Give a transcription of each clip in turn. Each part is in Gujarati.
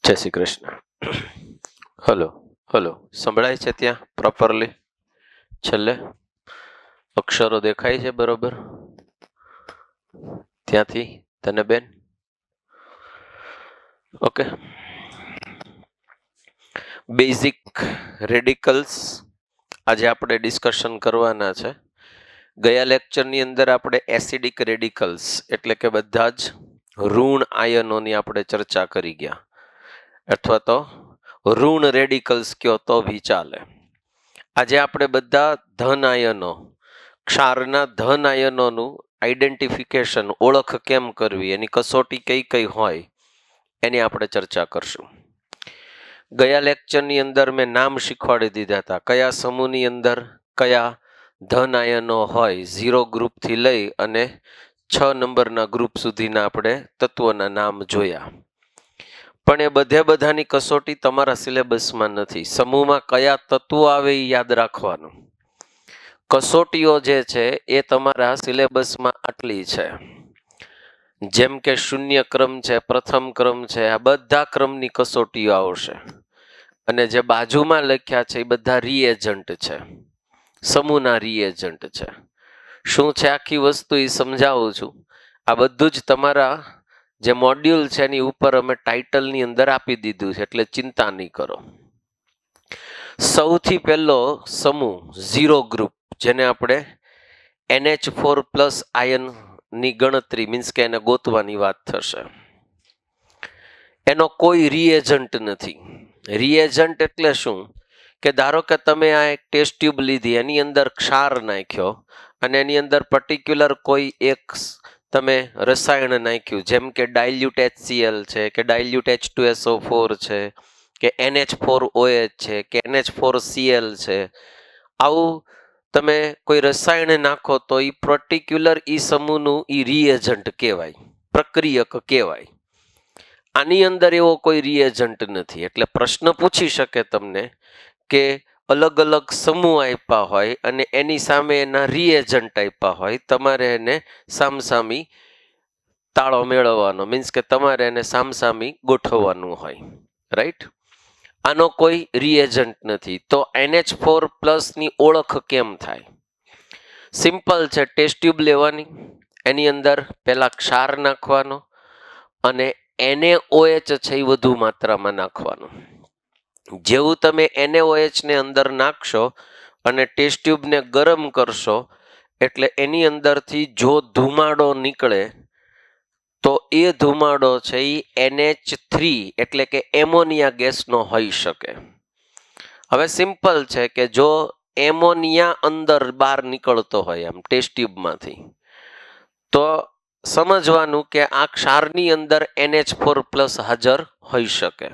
જય શ્રી કૃષ્ણ. હલો હલો, સંભળાય છે ત્યાં પ્રોપરલી? છેલ્લે અક્ષરો દેખાય છે બરોબર ત્યાંથી તને બેન? ઓકે. બેઝિક રેડિકલ્સ આજે આપણે ડિસ્કશન કરવાના છે. ગયા લેક્ચરની અંદર આપણે એસિડિક રેડિકલ્સ એટલે કે બધા જ ઋણ આયનોની આપણે ચર્ચા કરી ગયા, અથવા તો ઋણ રેડિકલ્સ કયો તો ભી ચાલે. આજે આપણે બધા ધન આયનો, ક્ષારના ધન આયનોનું આઈડેન્ટિફિકેશન, ઓળખ કેમ કરવી, એની કસોટી કઈ કઈ હોય એની આપણે ચર્ચા કરશું. ગયા લેક્ચરની અંદર મેં નામ શીખવાડી દીધા હતા, કયા સમૂહની અંદર કયા ધન આયનો હોય. 0 ગ્રુપથી લઈ અને 6 નંબરના ગ્રુપ સુધીના આપણે તત્વોના નામ જોયા. પણ એ બધાની કસોટી તમારા સિલેબસમાં નથી. સમૂહમાં કયા તત્વો આવે એ યાદ રાખવાનું. કસોટીઓ જે છે એ તમારા સિલેબસમાં આટલી છે, જેમ કે શૂન્ય ક્રમ છે, પ્રથમ ક્રમ છે, આ બધા ક્રમની કસોટીઓ આવશે. અને જે બાજુમાં લખ્યા છે એ બધા રિએજન્ટ છે, સમૂહના રિએજન્ટ છે. શું છે આખી વસ્તુ એ સમજાવું છું. આ બધું જ તમારા જે મોડ્યુલ છે એની ઉપર અમે ટાઇટલની અંદર આપી દીધું છે, એટલે ચિંતા નહીં કરો. સૌથી પહેલો સમૂહ 0 ગ્રુપ, જેને આપણે NH4+ આયનની ગણતરી મીન્સ કે એને ગોતવાની વાત થશે. એનો કોઈ રિએજન્ટ નથી. રિએજન્ટ એટલે શું કે ધારો કે તમે આ એક ટેસ્ટ ટ્યુબ લીધી, એની અંદર ક્ષાર નાખ્યો અને એની અંદર પર્ટિક્યુલર કોઈ એક તમે રસાયણ નાખ્યું, જેમ કે ડાયલ્યુટ HCl છે, કે ડાયલ્યુટ H2SO4 છે, કે NH4OH છે, કે NH4Cl છે. આવું તમે કોઈ રસાયણ નાખો તો એ પર્ટિક્યુલર ઈ સમૂહનું ઈ રિએજન્ટ કહેવાય, પ્રક્રિયક કહેવાય. આની અંદર એવો કોઈ રિએજન્ટ નથી. એટલે પ્રશ્ન પૂછી શકે તમને કે અલગ અલગ સમૂહ આપ્યા હોય અને એની સામે એના રિએજન્ટ આપ્યા હોય, તમારે એને સામસામી તાળો મેળવવાનો, મીન્સ કે તમારે એને સામસામી ગોઠવવાનું હોય, રાઈટ? આનો કોઈ રિએજન્ટ નથી. તો NH4+ ની ઓળખ કેમ થાય? સિમ્પલ છે. ટેસ્ટ ટ્યુબ લેવાની, એની અંદર પહેલા ક્ષાર નાખવાનો અને NaOH છે એ વધુ માત્રામાં નાખવાનું. જેવું તમે NaOH ને અંદર નાખશો અને ટેસ્ટ ટ્યુબને ગરમ કરશો, એટલે એની અંદરથી જો ધુમાડો નીકળે તો એ ધુમાડો છે એ NH3 એટલે કે એમોનિયા ગેસનો હોઈ શકે. હવે સિમ્પલ છે કે જો એમોનિયા અંદર બહાર નીકળતો હોય આમ ટેસ્ટ ટ્યુબમાંથી, તો સમજવાનું કે આ ક્ષારની અંદર NH4+ હાજર હોઈ શકે.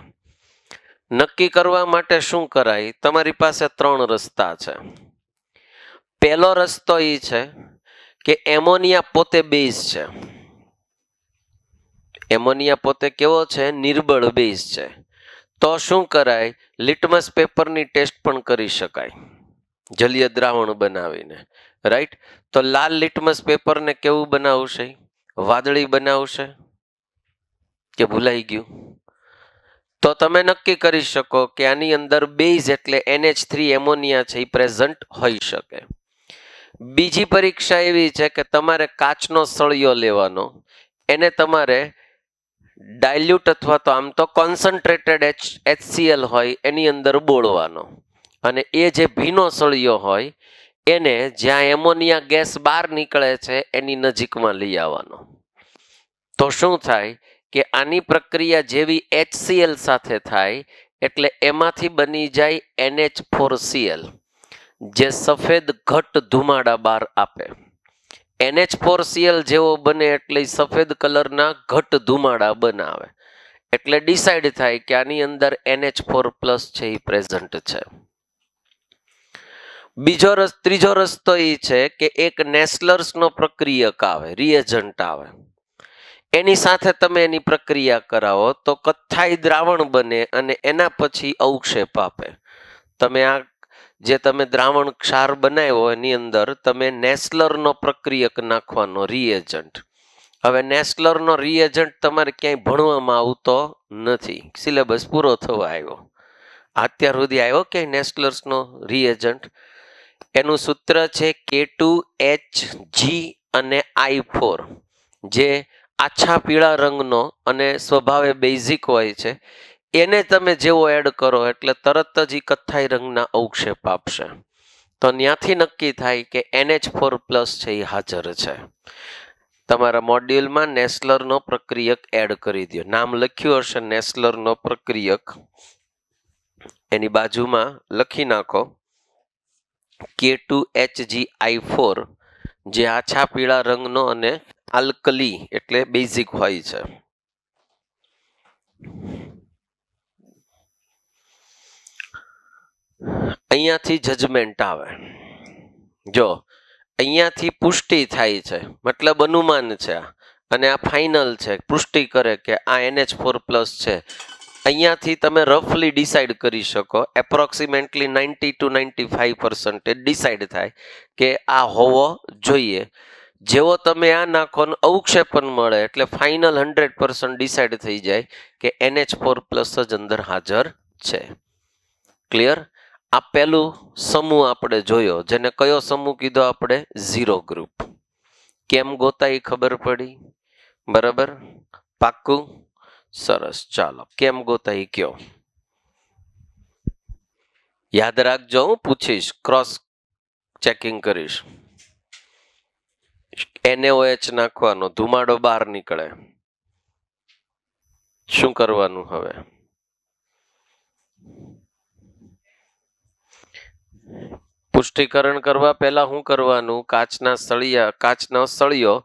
નક્કી કરવા માટે શું કરાય? તમારી પાસે 3 રસ્તા છે. પહેલો રસ્તો એ છે કે એમોનિયા પોતે બેઝ છે. એમોનિયા પોતે કેવો છે? નિર્બળ બેઝ છે. તો શું કરાય? લિટમસ પેપરની ટેસ્ટ પણ કરી શકાય જલીય દ્રાવણ બનાવીને, રાઈટ? તો લાલ લિટમસ પેપરને કેવું બનાવશે? વાદળી બનાવશે કે ભૂલાઈ ગયું? તો તમે નક્કી કરી શકો કે આની અંદર બેઝ એટલે NH3 એમોનિયા છે એ પ્રેઝન્ટ હોઈ શકે. બીજી પરીક્ષા એવી છે કે તમારે કાચનો સળિયો લેવાનો, એને તમારે ડાયલ્યુટ અથવા તો આમ તો કોન્સન્ટ્રેટેડ HCl હોય એની અંદર બોળવાનો, અને એ જે ભીનો સળિયો હોય એને જ્યાં એમોનિયા ગેસ બહાર નીકળે છે એની નજીકમાં લઈ આવવાનો. તો શું થાય કે આની પ્રક્રિયા જેવી HCl સાથે થાય એટલે એમાંથી બની જાય NH4Cl, જે સફેદ ઘટ ધુમાડા બહાર આપે. NH4Cl જેવો બને એટલે સફેદ કલરના ઘટ ધુમાડા બનાવે. એટલે ડિસાઈડ થાય કે આની અંદર NH4+ છે એ પ્રેઝન્ટ છે. ત્રીજો રસ્તો એ છે કે એક નેસ્લર્સનો પ્રક્રિયક આવે, રિએજન્ટ આવે, એની સાથે તમે એની પ્રક્રિયા કરાવો તો કથ્થાઈ દ્રાવણ બને અને એના પછી અવક્ષેપ આપે. તમે આ જે તમે દ્રાવણ ક્ષાર બનાવ્યો એની અંદર તમે નેસ્લરનો પ્રક્રિયક નાખવાનો, રિએજન્ટ. હવે નેસ્લરનો રિએજન્ટ તમારે ક્યાંય ભણવામાં આવતો નથી, સિલેબસ પૂરો થવા આવ્યો, અત્યાર સુધી આવ્યો ક્યાંય નેસ્લર્સનો રિએજન્ટ? એનું સૂત્ર છે K2Hg અને I4, જે આછા પીળા રંગનો અને સ્વભાવે બેઝિક હોય છે. એને તમે જેવો એડ કરો એટલે તરત જ કથ્થાઈ રંગના અવક્ષેપ આપશે. તો ત્યાંથી નક્કી થાય કે NH4+ છે એ હાજર છે. તમારા મોડ્યુલમાં નેસ્લરનો પ્રક્રિયક એડ કરી દો. નામ લખ્યું હશે નેસ્લરનો પ્રક્રિયક, એની બાજુમાં લખી નાખો K2HgI4, જે આછા પીળા રંગનો અને આલ્કલી એટલે બેઝિક હોય છે. અહીંયાથી જજમેન્ટ આવે. જો અહીંયાથી પુષ્ટિ થાય છે, મતલબ અનુમાન છે, અને આ ફાઇનલ છે, પુષ્ટિ કરે કે આ NH4+ છે. અહીંયાથી તમે રફલી ડિસાઇડ કરી શકો, એપ્રોક્સિમેટલી 90 to 95% ડિસાઇડ થાય કે આ હોવો જોઈએ. જેવો તમે આ નાખો ને અવક્ષેપણ મળે એટલે ફાઇનલ 100% ડિસાઇડ થઈ જાય કે NH4+ જ અંદર હાજર છે. ક્લિયર? આ પહેલું સમૂહ આપણે જોયો, જેને કયો સમૂહ કીધો આપણે? Zero group. કેમ ગોતાઈ ખબર પડી? બરાબર, પાક્કું? સરસ. ચાલો, કેમ ગોતાઈ કયો? યાદ રાખજો, હું પૂછીશ, ક્રોસ ચેકિંગ કરીશ. NaOH નાખવાનો, ધુમાડો બહાર નીકળે. શું કરવાનું હવે? પુષ્ટિકરણ કરવા પહેલા શું કરવાનું? કાચનો સળિયો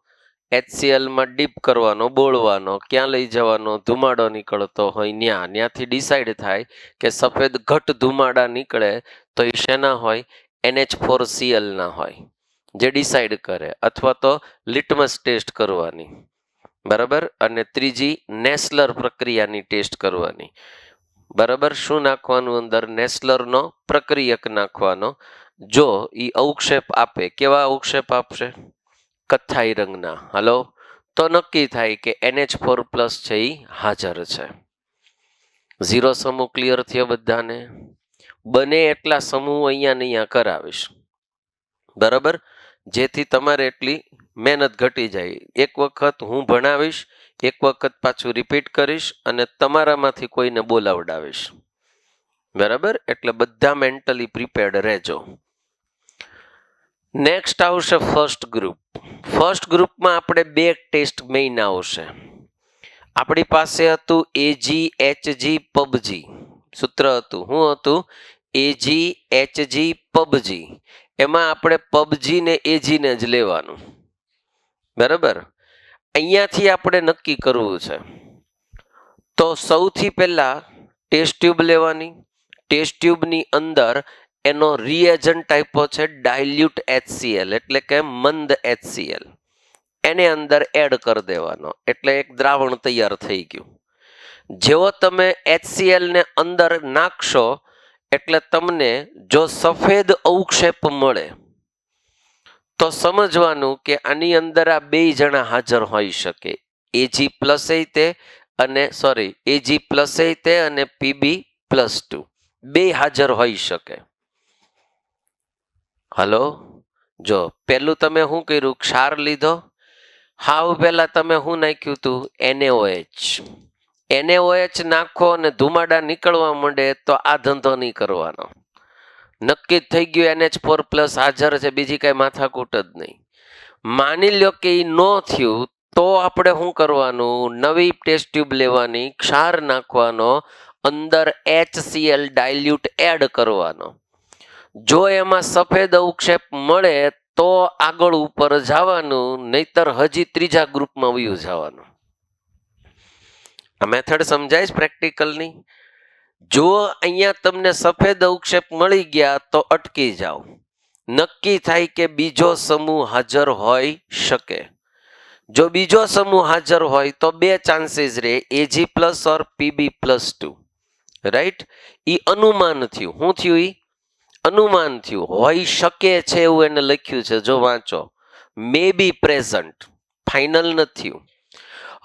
HCl માં ડીપ કરવાનો, બોળવાનો, ક્યાં લઈ જવાનો? ધુમાડો નીકળતો હોય ત્યાંથી ડિસાઇડ થાય કે સફેદ ઘટ ધુમાડા નીકળે તો એ શેના હોય? NH4Cl ના હોય, જે ડિસાઇડ કરે. અથવા તો લિટમસ ટેસ્ટ કરવાની, બરાબર. અને ત્રીજી નેસ્લર પ્રક્રિયાની ટેસ્ટ કરવાની, બરાબર. શું નાખવાનું અંદર? નેસ્લરનો પ્રક્રિયક નાખવાનો. જો એ અવક્ષેપ આપે, કેવા અવક્ષેપ આપશે? કથ્થાઈ રંગના. હલો, તો નક્કી થાય કે NH4+ છે એ હાજર છે. ઝીરો સમૂહ ક્લિયર થયો બધાને? બને એટલા સમૂહ અહીંયા ને અહીંયા કરાવીશ, બરાબર, જેથી તમારે એટલી મહેનત ઘટી જાય. એક વખત હું ભણાવીશ, એક વખત પાછું રિપીટ કરીશ અને તમારામાંથી કોઈને બોલાવડાવીશ, બરાબર. એટલે બધા મેન્ટલી પ્રિપેર્ડ રહેજો. નેક્સ્ટ આવશે ફર્સ્ટ ગ્રુપ. ફર્સ્ટ ગ્રુપમાં આપણે બે ટેસ્ટ મેઇન આવશે. આપણી પાસે હતું AgHg PubG. સૂત્ર હતું, શું હતું? AgHg PubG. એમાં આપણે PubG ને Ag ને જ લેવાનું, બરાબર. અહીંયાથી આપણે નક્કી કરવું છે. તો સૌથી પહેલા ટેસ્ટ ટ્યુબ લેવાની. ટેસ્ટ ટ્યુબની અંદર એનો રિએજન્ટ આપ્યો છે ડાયલ્યુટ HCl, એટલે કે મંદ HCl. એને અંદર એડ કરી દેવાનો, એટલે એક દ્રાવણ તૈયાર થઈ ગયું. જેવો તમે HCl ને અંદર નાખશો એટલે તમને જો સફેદ અવક્ષેપ મળે તો સમજવાનું કે આની અંદર આ બે જણા હાજર હોઈ શકે. Ag+ તે અને Ag+ તે અને Pb+2 બે હાજર હોઈ શકે. હલો, જો પેલું તમે શું કર્યું? ક્ષાર લીધો. હાવ પહેલા તમે શું નાખ્યું હતું? NaOH. NaOH નાખો અને ધુમાડા નીકળવા માંડે તો આ ધંધો નહીં કરવાનો. નક્કી જ થઈ ગયું NH4+ હાજર છે, બીજી કઈ માથાકૂટ જ નહીં. માની લ્યો કે એ ન થયું તો આપણે શું કરવાનું? નવી ટેસ્ટ ટ્યુબ લેવાની, ક્ષાર નાખવાનો, અંદર HCl ડાયલ્યુટ એડ કરવાનો. જો એમાં સફેદ અવક્ષેપ મળે તો આગળ ઉપર જવાનું, નહીતર હજી ત્રીજા ગ્રુપમાં વયું જવાનું. આ મેથડ સમજાય છે પ્રેક્ટિકલની? જો અહીંયા તમને સફેદ અવક્ષેપ મળી ગયા તો અટકી જાઓ. નક્કી થાય કે બીજો સમૂહ હાજર હોઈ શકે. જો બીજો સમૂહ હાજર હોય તો બે ચાન્સીસ રહે, Ag+ ઓર Pb+2, રાઈટ. એ અનુમાન થયું. શું થયું? અનુમાન થયું. હોઈ શકે છે એવું એને લખ્યું છે, જો વાંચો. મે બી પ્રેઝન્ટ, ફાઇનલ નથી થયું.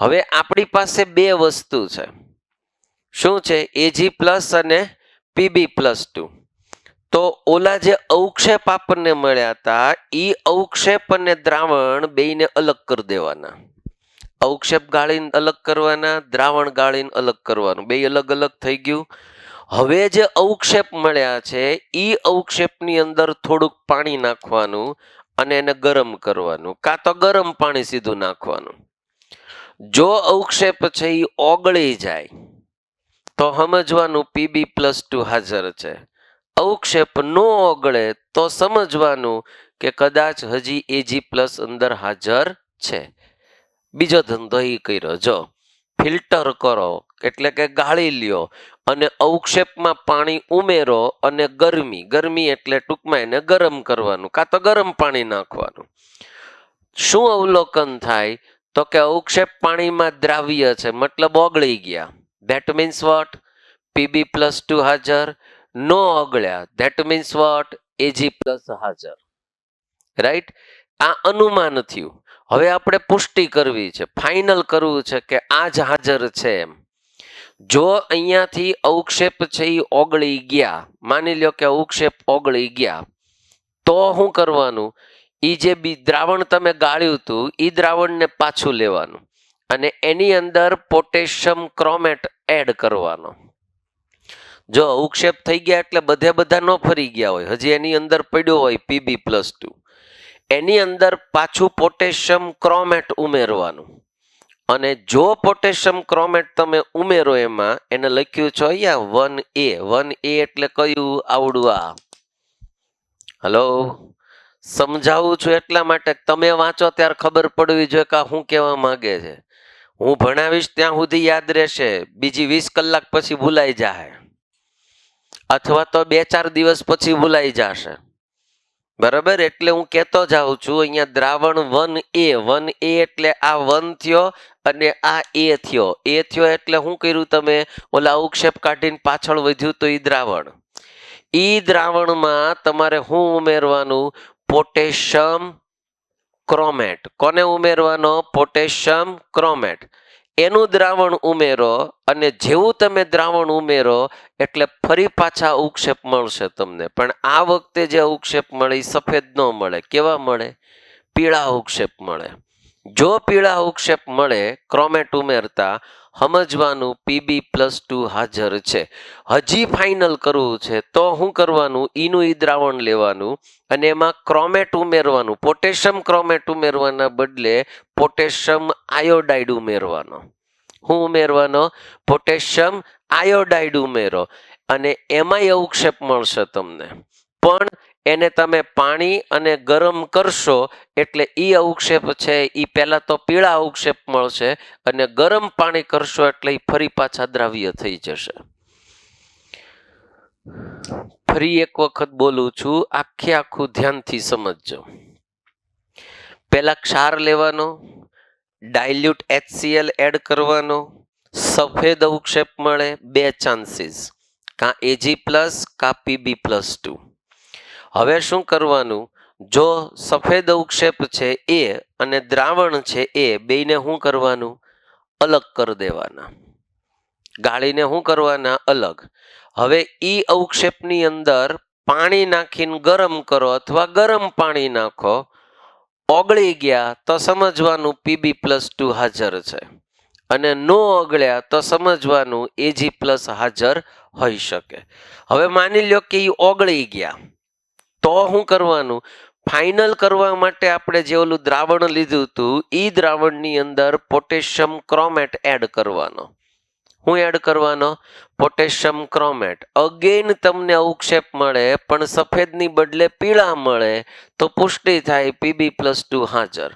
હવે આપણી પાસે બે વસ્તુ છે. શું છે? એજી પ્લસ અને પીબી પ્લસ 2. તો ઓલા જે અવક્ષેપ આપણને મળ્યા હતા એ અવક્ષેપ અને દ્રાવણ બેયને અલગ કરી દેવાના. અવક્ષેપ ગાળીને અલગ કરવાના, દ્રાવણ ગાળીને અલગ કરવાનું, બે અલગ અલગ થઈ ગયું. હવે જે અવક્ષેપ મળ્યા છે એ અવક્ષેપની અંદર થોડુંક પાણી નાખવાનું અને એને ગરમ કરવાનું, કાં તો ગરમ પાણી સીધું નાખવાનું. જો અવક્ષેપ છે એ ઓગળી જાય તો સમજવાનું પીબી પ્લસ 2 હાજર છે. અવક્ષેપ ન ઓગળે તો સમજવાનું કે કદાચ હજી એજી પ્લસ અંદર હાજર છે. બીજો ધંધો એ કર્યો, જો ફિલ્ટર કરો એટલે કે ગાળી લ્યો અને અવક્ષેપમાં પાણી ઉમેરો અને ગરમી એટલે ટૂંકમાં એને ગરમ કરવાનું, કાં તો ગરમ પાણી નાખવાનું. શું અવલોકન થાય? તો કે અવક્ષેપ પાણીમાં દ્રાવ્ય છે, મતલબ ઓગળી ગયા. That means what? PB plus 2 હાજર. નો ઓગળ્યા, that means what? AG plus હાજર. રાઈટ? આ અનુમાન થયું. હવે આપણે પુષ્ટિ કરવી છે, ફાઇનલ કરવું છે કે આ જ હાજર છે એમ. જો અહીંયાથી અવક્ષેપ છે એ ઓગળી ગયા, માની લ્યો કે અવક્ષેપ ઓગળી ગયા, તો શું કરવાનું? એ જે દ્રાવણ તમે ગાળ્યું હતું એ દ્રાવણને પાછું લેવાનું અને એની અંદર પોટેશિયમ ક્રોમેટ એડ કરવાનો. જો અવક્ષેપ થઈ ગયા એટલે બધા ન ફરી ગયા હોય, હજી એની અંદર પડ્યો હોય પીબી પ્લસ 2, એની અંદર પાછું પોટેશિયમ ક્રોમેટ ઉમેરવાનું. અને જો પોટેશિયમ ક્રોમેટ તમે ઉમેરો એમાં, એને લખ્યું છે અહીંયા 1A. 1A એટલે કયું? આવડું આ. હલો, સમજાવું છું એટલા માટે તમે વાંચો ત્યારે ખબર પડવી જોઈએ કે શું કહેવા માંગે છે. હું ભણાવીશ ત્યાં સુધી યાદ રહેશે, બીજી 20 કલાક પછી ભૂલાઈ જાય, અથવા તો 2-4 દિવસ પછી ભૂલાઈ જશે. બરાબર? એટલે હું કહેતો જાઉં છું અહીંયા દ્રાવણ 1A. 1A એટલે આ 1 થયો અને આ A થયો. A થયો એટલે શું કર્યું તમે? ઓલા અવક્ષેપ કાઢીને પાછળ વધ્યું તો એ દ્રાવણ. ઈ દ્રાવણમાં તમારે શું ઉમેરવાનું? પોટેશિયમ ક્રોમેટ. કોને ઉમેરવાનો? પોટેશિયમ ક્રોમેટ. એનું દ્રાવણ ઉમેરો અને જેવું તમે દ્રાવણ ઉમેરો એટલે ફરી પાછા અવક્ષેપ મળશે તમને. પણ આ વખતે જે અવક્ષેપ મળે સફેદ ન મળે. કેવા મળે? પીળા અવક્ષેપ મળે. જો પીળા અવક્ષેપ મળે ક્રોમેટ ઉમેરતા, સમજવાનું પીબી પ્લસ 2 હાજર છે. હજી ફાઇનલ કરવું છે તો શું કરવાનું? ઈનું ઈ દ્રાવણ લેવાનું અને એમાં ક્રોમેટ ઉમેરવાનું. પોટેશિયમ ક્રોમેટ ઉમેરવાના બદલે પોટેશિયમ આયોડાઇડ ઉમેરવાનો. શું ઉમેરવાનો? પોટેશિયમ આયોડાઇડ ઉમેરો અને એમાંય અવક્ષેપ મળશે તમને. પણ એને તમે પાણી અને ગરમ કરશો એટલે ઈ અવક્ષેપ છે એ પહેલા તો પીળા અવક્ષેપ મળશે અને ગરમ પાણી કરશો એટલે એ ફરી પાછા દ્રાવ્ય થઈ જશે. ફરી એક વખત બોલું છું, આખું ધ્યાનથી સમજજો. પહેલા ક્ષાર લેવાનો, ડાયલ્યુટ HCl એડ કરવાનો, સફેદ અવક્ષેપ મળે, 2 ચાન્સીસ, કાં એજી પ્લસ કાં પીબી પ્લસ 2. હવે શું કરવાનું? જો સફેદ અવક્ષેપ છે એ અને દ્રાવણ છે એ બેયને શું કરવાનું? અલગ કરી દેવાના. ગાળીને શું કરવાના? અલગ. હવે ઈ અવક્ષેપની અંદર પાણી નાખીને ગરમ કરો અથવા ગરમ પાણી નાખો, ઓગળી ગયા તો સમજવાનું પીબી પ્લસ 2 હાજર છે અને નો ઓગળ્યા તો સમજવાનું એજી પ્લસ હાજર હોઈ શકે. હવે માની લ્યો કે એ ઓગળી ગયા તો શું કરવાનું? ફાઇનલ કરવા માટે આપણે જે ઓલું દ્રાવણ લીધું હતું એ દ્રાવણની અંદર પોટેશિયમ ક્રોમેટ એડ કરવાનો. શું એડ કરવાનો? પોટેશિયમ ક્રોમેટ. અગેન તમને અવક્ષેપ મળે પણ સફેદની બદલે પીળા મળે તો પુષ્ટિ થાય પીબી પ્લસ 2 હાજર.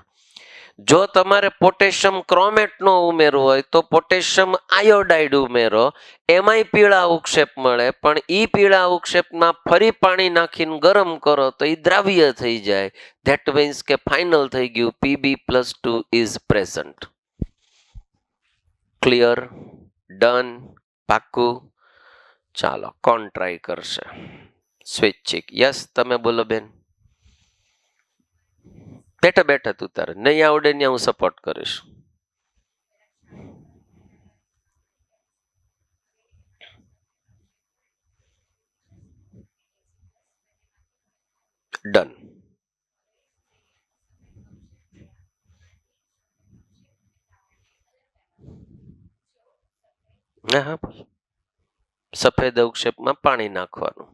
જો તમારે પોટેશિયમ ક્રોમેટ નો ઉમેરવો હોય તો પોટેશિયમ આયોડાઇડ ઉમેરો, એમાંય પીળા અવક્ષેપ મળે પણ ઈ પીળા અવક્ષેપમાં ફરી પાણી નાખીને ગરમ કરો તો એ દ્રાવ્ય થઈ જાય. ધેટ મીન્સ કે ફાઇનલ થઈ ગયું PB plus 2 is present. Clear? Done? પાક્કું? ચાલો, કોણ ટ્રાય કરશે? સ્વૈચ્છિક. યસ, તમે બોલો બેન. બેઠા બેઠા તું તારે નહીં આવડે ત્યાં હું સપોર્ટ કરીશ. ડન. હા, સફેદ અવક્ષેપમાં પાણી નાખવાનું.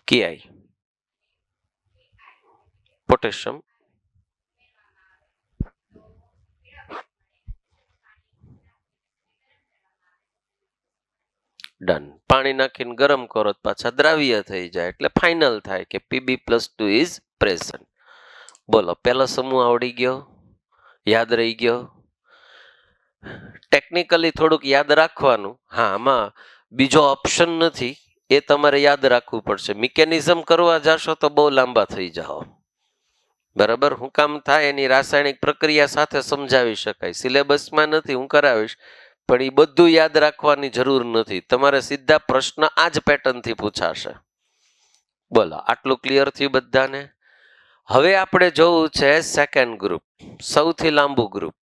KI potassium done. પાણી નાખીને ગરમ કરો પાછા દ્રાવ્ય થઈ જાય એટલે ફાઇનલ થાય કે Pb+2 ઇઝ પ્રેઝન્ટ. બોલો પહેલો સમૂહ આવડી ગયો, યાદ રહી ગયો. ટેકનિકલી થોડુંક યાદ રાખવાનું. હા, આમાં બીજો ઓપ્શન નથી, એ તમારે યાદ રાખવું પડશે. મિકેનિઝમ કરવા જાશો તો બહુ લાંબા થઈ જાઓ. બરાબર, હું કામ થાય એની રાસાયણિક પ્રક્રિયા સાથે સમજાવી શકાય. સિલેબસમાં નથી, હું કરાવીશ, પણ એ બધું યાદ રાખવાની જરૂર નથી. તમારે સીધા પ્રશ્ન આ જ પેટર્નથી પૂછાશે. બોલો આટલું ક્લિયર થયું બધાને? હવે આપણે જોવું છે સેકન્ડ ગ્રુપ, સૌથી લાંબુ ગ્રુપ,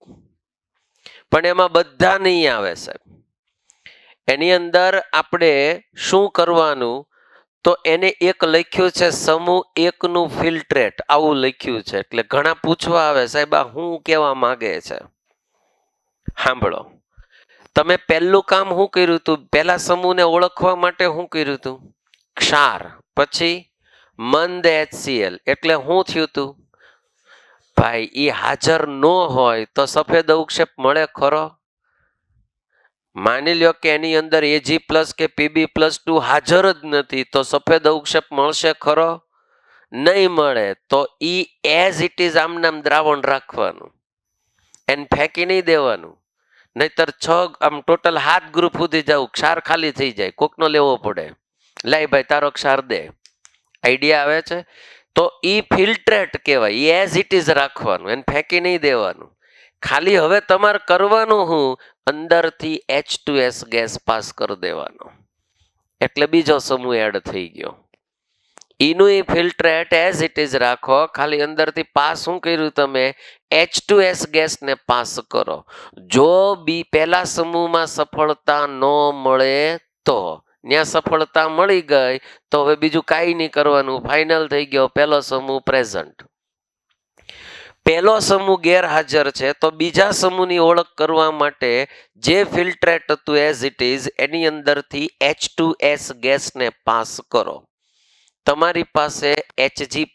પણ એમાં બધા નહીં આવે સાહેબ. એની અંદર આપણે શું કરવાનું, તો એને એક લખ્યું છે સમૂહ એકનું ફિલ્ટ્રેટ, આવું લખ્યું છે. એટલે ઘણા પૂછવા આવે સાહેબ આ શું કહેવા માંગે છે. સાંભળો, તમે પહેલું કામ શું કર્યું હતું? પહેલા સમૂહને ઓળખવા માટે શું કર્યું હતું? ક્ષાર, પછી મંદ HCl. એટલે શું થયું હતું ભાઈ? એ હાજર ન હોય તો સફેદ અવક્ષેપ મળે ખરો? માની લ્યો કે એની અંદર Ag+ કે Pb+2 હાજર જ નથી, તો સફેદ અવક્ષેપ મળશે ખરો? નહીં મળે. તો ઈ એઝ ઇટ ઇઝ આમ નામ દ્રાવણ રાખવાનું, એને ફેંકી નહીં દેવાનું. નહીતર આમ ટોટલ 7 ગ્રુપ સુધી જાવ, ક્ષાર ખાલી થઈ જાય, કોકનો લેવો પડે. લાય ભાઈ તારો ક્ષાર દે. આઈડિયા આવે છે? તો ઈ ફિલ્ટ્રેટ કહેવાય. એઝ ઇટ ઇઝ રાખવાનું, એને ફેંકી નહીં દેવાનું. ખાલી હવે તમારે કરવાનું હું, અંદરથી H2S ગેસ પાસ કરી દેવાનો, એટલે બીજો સમૂહ એડ થઈ ગયો. ઈનું ઈ ફિલ્ટ્રેટ એઝ ઇટ ઇઝ રાખો, ખાલી અંદરથી પાસ શું કર્યું તમે? H2S ગેસને પાસ કરો. જો પહેલા સમૂહમાં સફળતા ન મળે તો ત્યાં સફળતા મળી ગઈ તો હવે બીજું કાંઈ નહીં કરવાનું, ફાઇનલ થઈ ગયો, પહેલો સમૂહ પ્રેઝન્ટ. પહેલો સમૂહ ગેરહાજર છે તો બીજા સમૂહની ઓળખ કરવા માટે જે ફિલ્ટ્રેટ હતું એઝ ઇટ ઇઝ, એની અંદરથી H2S ગેસને પાસ કરો. તમારી પાસે Hg+,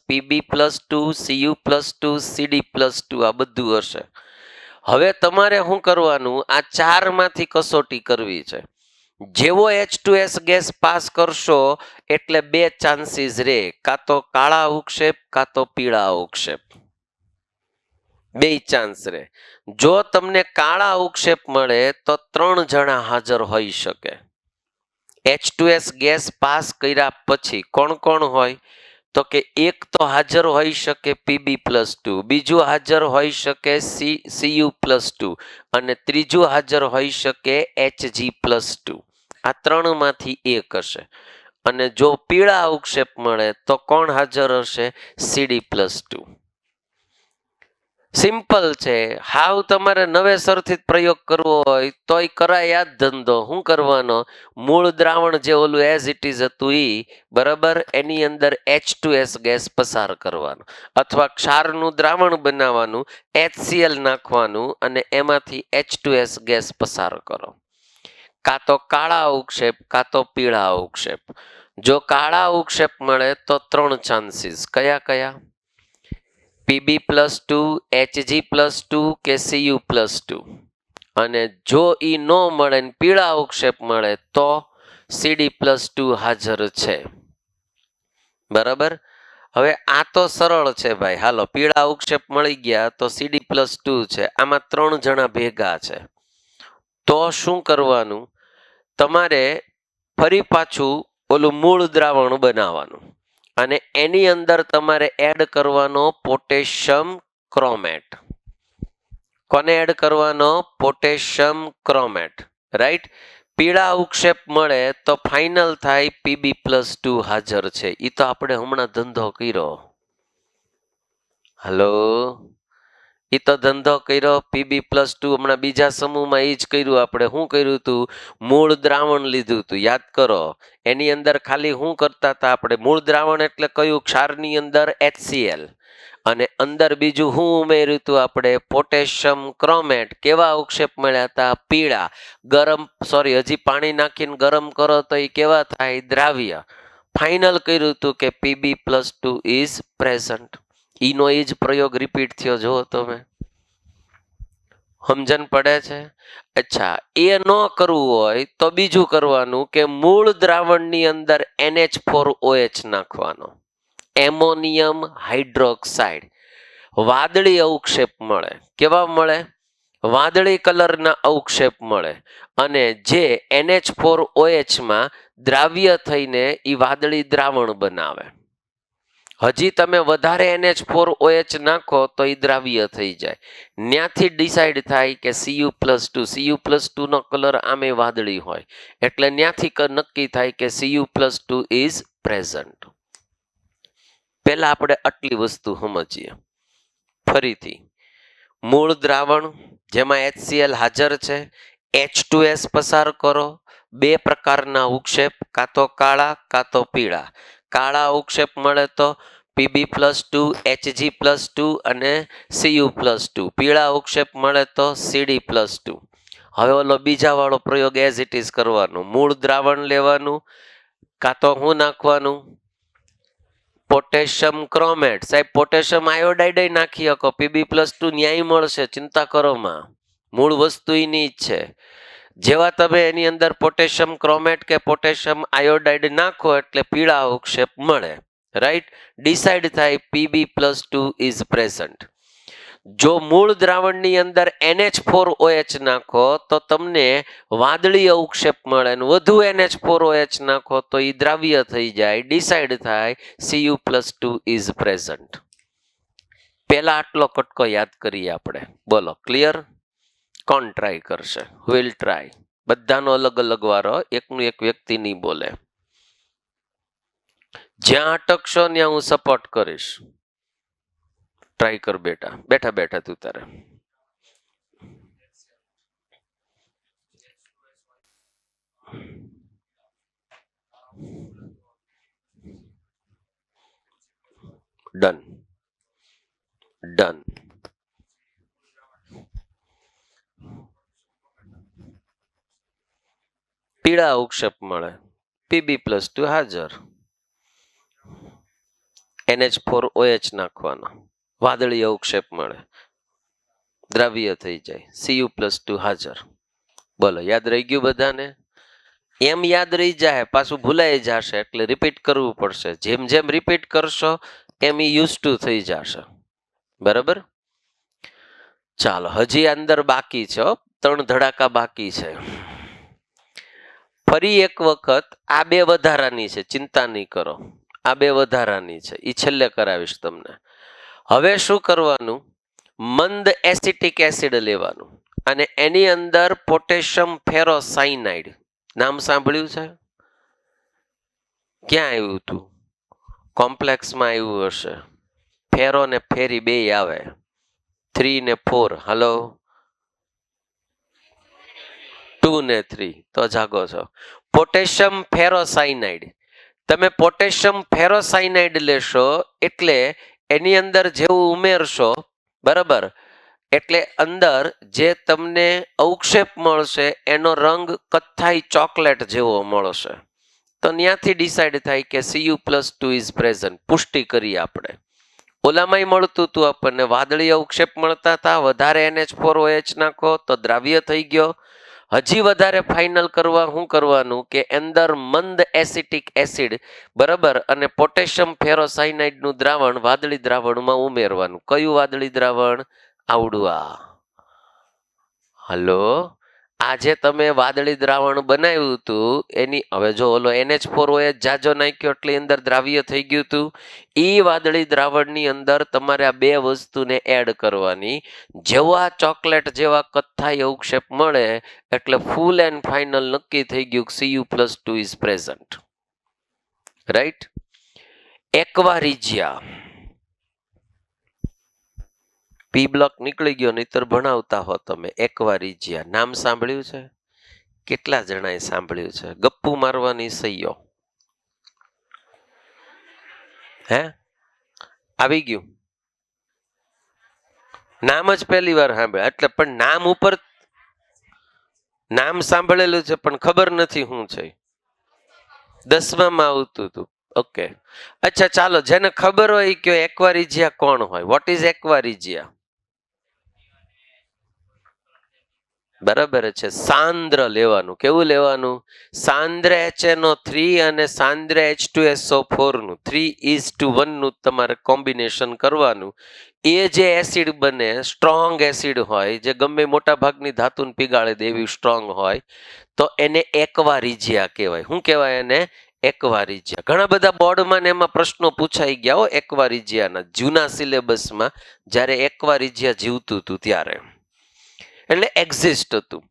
Pb+2, Cu+2, Cd+2 આ બધું હશે. હવે તમારે શું કરવાનું? આ ચારમાંથી કસોટી કરવી છે. જેવો H2S ગેસ પાસ કરશો એટલે 2 ચાન્સીસ રે, કાં તો કાળા અવક્ષેપ કાં તો પીળા અવક્ષેપ. 2 ચાન્સ રે. જો તમને કાળા અવક્ષેપ મળે તો 3 જણા હાજર હોઈ શકે. H2S ગેસ પાસ કર્યા પછી કોણ કોણ હોય? તો કે એક તો હાજર હોઈ શકે Pb+2, બીજું હાજર હોઈ શકે Cu+2 અને ત્રીજું હાજર હોઈ શકે Hg+2. આ 3માંથી એક હશે. અને જો પીળા અવક્ષેપ મળે તો કોણ હાજર હશે? Cd+2. સિમ્પલ છે. હાવ તમારે નવેસરથી પ્રયોગ કરવો હોય તોય કરાય યાદ ધંધો. શું કરવાનો? મૂળ દ્રાવણ જે ઓલું એઝ ઇટ ઇઝ હતું ઈ, બરાબર, એની અંદર H2S ગેસ પસાર કરવાનો, અથવા ક્ષારનું દ્રાવણ બનાવવાનું, HCl નાખવાનું અને એમાંથી H2S ગેસ પસાર કરો. કાં તો કાળા અવક્ષેપ કાં તો પીળા અવક્ષેપ. જો કાળા અવક્ષેપ મળે તો 3 ચાન્સીસ. કયા કયા? Pb+2, Hg+2 કે Cu+2. અને જો ઈ ન મળે ને પીળા અવક્ષેપ મળે તો Cd+2 હાજર છે. બરાબર. હવે આ તો સરળ છે ભાઈ. હાલો, પીળા અવક્ષેપ મળી ગયા તો Cd+2 છે. આમાં 3 જણા ભેગા છે. તો શું કરવાનું? તમારે ફરી પાછું ઓલું મૂળ દ્રાવણ બનાવવાનું અને એની અંદર તમારે એડ કરવાનો પોટેશિયમ ક્રોમેટ. કોને એડ કરવાનો? પોટેશિયમ ક્રોમેટ. રાઈટ. પીળા અવક્ષેપ મળે તો ફાઇનલ થાય Pb+2 હાજર છે. એ તો આપણે હમણાં ધંધો કર્યો. હલો, એ તો ધંધો કર્યો. Pb+2 હમણાં બીજા સમૂહમાં એ જ કર્યું. આપણે શું કર્યું હતું? મૂળ દ્રાવણ લીધું હતું, યાદ કરો. એની અંદર ખાલી શું કરતા હતા આપણે? મૂળ દ્રાવણ એટલે કયું? ક્ષારની અંદર HCl અને અંદર બીજું શું ઉમેર્યું હતું આપણે? પોટેશિયમ ક્રોમેટ. કેવા અવક્ષેપ મળ્યા હતા? પીળા. ગરમ, સોરી, હજી પાણી નાખીને ગરમ કરો તો એ કેવા થાય? દ્રાવ્ય. ફાઇનલ કર્યું હતું કે Pb+2 ઇઝ પ્રેઝન્ટ. ઈનો એ જ પ્રયોગ રિપીટ થયો. જો તમે સમજણ પડે છે? અચ્છા, એ ન કરવું હોય તો બીજું કરવાનું કે મૂળ દ્રાવણની અંદર NH4OH નાખવાનો. Ammonium hydroxide. વાદળી અવક્ષેપ મળે. કેવા મળે? વાદળી કલરના અવક્ષેપ મળે અને જે NH4OH માં દ્રાવ્ય થઈને એ વાદળી દ્રાવણ બનાવે. હજી તમે વધારે NH4OH નાખો તો એ દ્રાવ્ય થઈ જાય. ત્યાંથી ડિસાઇડ થાય કે Cu+2. Cu+2 નો કલર આમે વાદળી હોય એટલે ત્યાંથી નક્કી થાય કે Cu+2 ઇઝ પ્રેઝન્ટ. પહેલા આપણે આટલી વસ્તુ સમજીએ. ફરીથી, મૂળ દ્રાવણ જેમાં HCl હાજર છે, H2S પસાર કરો. બે પ્રકારના અવક્ષેપ, કાં તો કાળા કાં તો પીળા. કાળા અવક્ષેપ મળે તો Pb+2, Hg+2 અને Cu+2. પીળા અવક્ષેપ મળે તો Cd+2. હવે ઓલો બીજા વાળો પ્રયોગ એઝ ઇટ ઇઝ કરવાનો. મૂળ દ્રાવણ લેવાનું, કાં તો શું નાખવાનું? પોટેશિયમ ક્રોમેટ. સાહેબ, પોટેશિયમ આયોડાઇડ નાખી શકો. Pb+2 ન્યાય મળશે, ચિંતા કરો માં. મૂળ વસ્તુ એની જ છે. જેવા તમે એની અંદર પોટેશિયમ ક્રોમેટ કે પોટેશિયમ આયોડાઇડ નાખો એટલે પીળા અવક્ષેપ મળે. રાઈટ. ડિસાઇડ થાય Pb+2 ઇઝ પ્રેઝન્ટ. જો મૂળ દ્રાવણની અંદર NH4OH નાખો તો તમને વાદળી અવક્ષેપ મળે અને વધુ NH4OH નાખો તો એ દ્રાવ્ય થઈ જાય. ડિસાઇડ થાય Cu+2 ઇઝ પ્રેઝન્ટ. પહેલા આટલો કટકો યાદ કરીએ આપણે. બોલો, ક્લિયર? કોણ ટ્રાય કરશે? Will try. બધાનો અલગ અલગ વારો, એકનું એક વ્યક્તિ નહીં બોલે. જ્યાં અટકશો ત્યાં હું સપોર્ટ કરીશ. ટ્રાય કર બેટા. બેઠા બેઠા તું તારે. Done done. પીળા અવક્ષેપ મળે, Pb+2 હાજર. NH4OH નાખવાનો. વાદળી અવક્ષેપ મળે, દ્રાવ્ય થઈ જાય. Cu+2 હાજર. બોલો, યાદ રહી ગયું બધાને? એમ યાદ રહી જાય, પાછું ભૂલાઈ જશે એટલે રિપીટ કરવું પડશે. જેમ જેમ રિપીટ કરશો એમ યુઝ ટુ થઈ જશે. બરાબર? ચાલો, હજી અંદર બાકી છે. 3 ધડાકા બાકી છે. ફરી એક વખત આ બે વધારાની છે, ચિંતા નહીં કરો. આ બે વધારાની છે, એ છેલ્લે કરાવીશ તમને. હવે શું કરવાનું? મંદ એસિટિક એસિડ લેવાનું અને એની અંદર પોટેશિયમ ફેરોસાયનાઇડ. નામ સાંભળ્યું છે? ક્યાં આવ્યું હતું? કોમ્પ્લેક્સમાં આવ્યું હશે. ફેરો ને ફેરી બે આવે, 3 ને 4. હલો, 2 ને 3. તો જાગો છો. પોટેશિયમ ફેરોસાયનાઇડ. તમે પોટેશિયમ ફેરોસાયનાઇડ લેશો એટલે એની અંદર જેવું ઉમેરશો, બરાબર, એટલે અંદર જે તમને અવક્ષેપ મળશે એનો રંગ કથ્થાઈ ચોકલેટ જેવો મળશે. તો ત્યાંથી ડિસાઇડ થાય કે Cu+2 ઇઝ પ્રેઝન્ટ. પુષ્ટિ કરી આપણે. ઓલામાંય મળતું હતું આપણને, વાદળી અવક્ષેપ મળતા હતા. વધારે NH4OH નાખો તો દ્રાવ્ય થઈ ગયો. હજી વધારે ફાઇનલ કરવા શું કરવાનું કે અંદર મંદ એસિટિક એસિડ, બરાબર, અને પોટેશિયમ ફેરોસાયનાઇડનું દ્રાવણ વાદળી દ્રાવણમાં ઉમેરવાનું. કયું વાદળી દ્રાવણ? આવડું આ. હલો, આજે તમે વાદળી દ્રાવણ બનાવ્યું હતું એની હવે જો ઓલો NH4 હોય જાજો નાખ્યો એટલે અંદર દ્રાવ્ય થઈ ગયું હતું. એ વાદળી દ્રાવણની અંદર તમારે આ બે વસ્તુને એડ કરવાની. જેવા ચોકલેટ જેવા કથ્થાઈ અવક્ષેપ મળે એટલે ફૂલ એન્ડ ફાઇનલ નક્કી થઈ ગયું Cu+2 is present. Right. Aqua regia P block નીકળી ગયો, નહીતર ભણાવતા હો તમે. એક્વારિજિયા નામ સાંભળ્યું છે? કેટલા જણાએ સાંભળ્યું છે? ગપ્પુ મારવાની સહીઓ હે આવી ગયું? નામ જ પહેલી વાર સાંભળ્યા એટલે, પણ નામ ઉપર નામ સાંભળેલું છે પણ ખબર નથી શું છે. 10માં આવતું હતું. ઓકે, અચ્છા ચાલો, જેને ખબર હોય કે એક્વારિજિયા કોણ હોય? What is aqua regia? બરાબર છે. સાંદ્ર લેવાનું. કેવું લેવાનું? સાંદ્ર HNO3 અને સાંદ્ર H2SO4 નું 3:1 નું તમારે કોમ્બિનેશન કરવાનું. એ જે એસિડ બને સ્ટ્રોંગ એસિડ હોય, જે ગમે મોટા ભાગની ધાતુને પીગાળે દે એવી સ્ટ્રોંગ હોય, તો એને એક્વારિજિયા કહેવાય. શું કહેવાય એને? એક્વારિજિયા. ઘણા બધા બોર્ડમાં ને એમાં પ્રશ્નો પૂછાઈ ગયા હો એક્વારિજિયાના, જૂના સિલેબસમાં, જ્યારે એક્વારિજિયા જીવતું હતું ત્યારે, એટલે એક્ઝિસ્ટ હતું.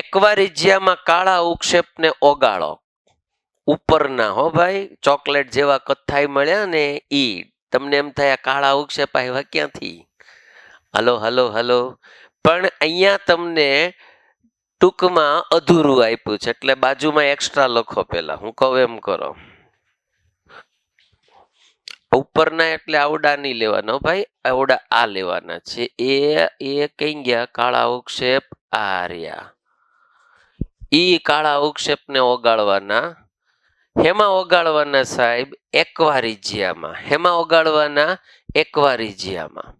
એક્વારિજિયામાં કાળા ઉક્ષેપને ઓગાળો. ઉપરના હો ભાઈ, ચોકલેટ જેવા કથ્થાઈ મળ્યા ને ઈ તમને એમ થાય કાળા ઉક્ષેપ આવ્યા ક્યાંથી? Hello hello hello. પણ અહીંયા તમને ટૂંકમાં અધૂરું આપ્યું છે, એટલે બાજુમાં એક્સ્ટ્રા લખો. પેલા હું કહું એમ કરો. ઉપરના એટલે આવડા નહીં લેવાના ભાઈ, આવડા આ લેવાના છે. એ કઈ ગયા? કાળા ઉક્ષેપ આ રહ્યા. ઈ કાળા ઉક્ષેપને ઓગાળવાના. હેમાં ઓગાળવાના સાહેબ? એક્વારિજિયામાં. હેમાં ઓગાળવાના? એક્વારિજિયામાં.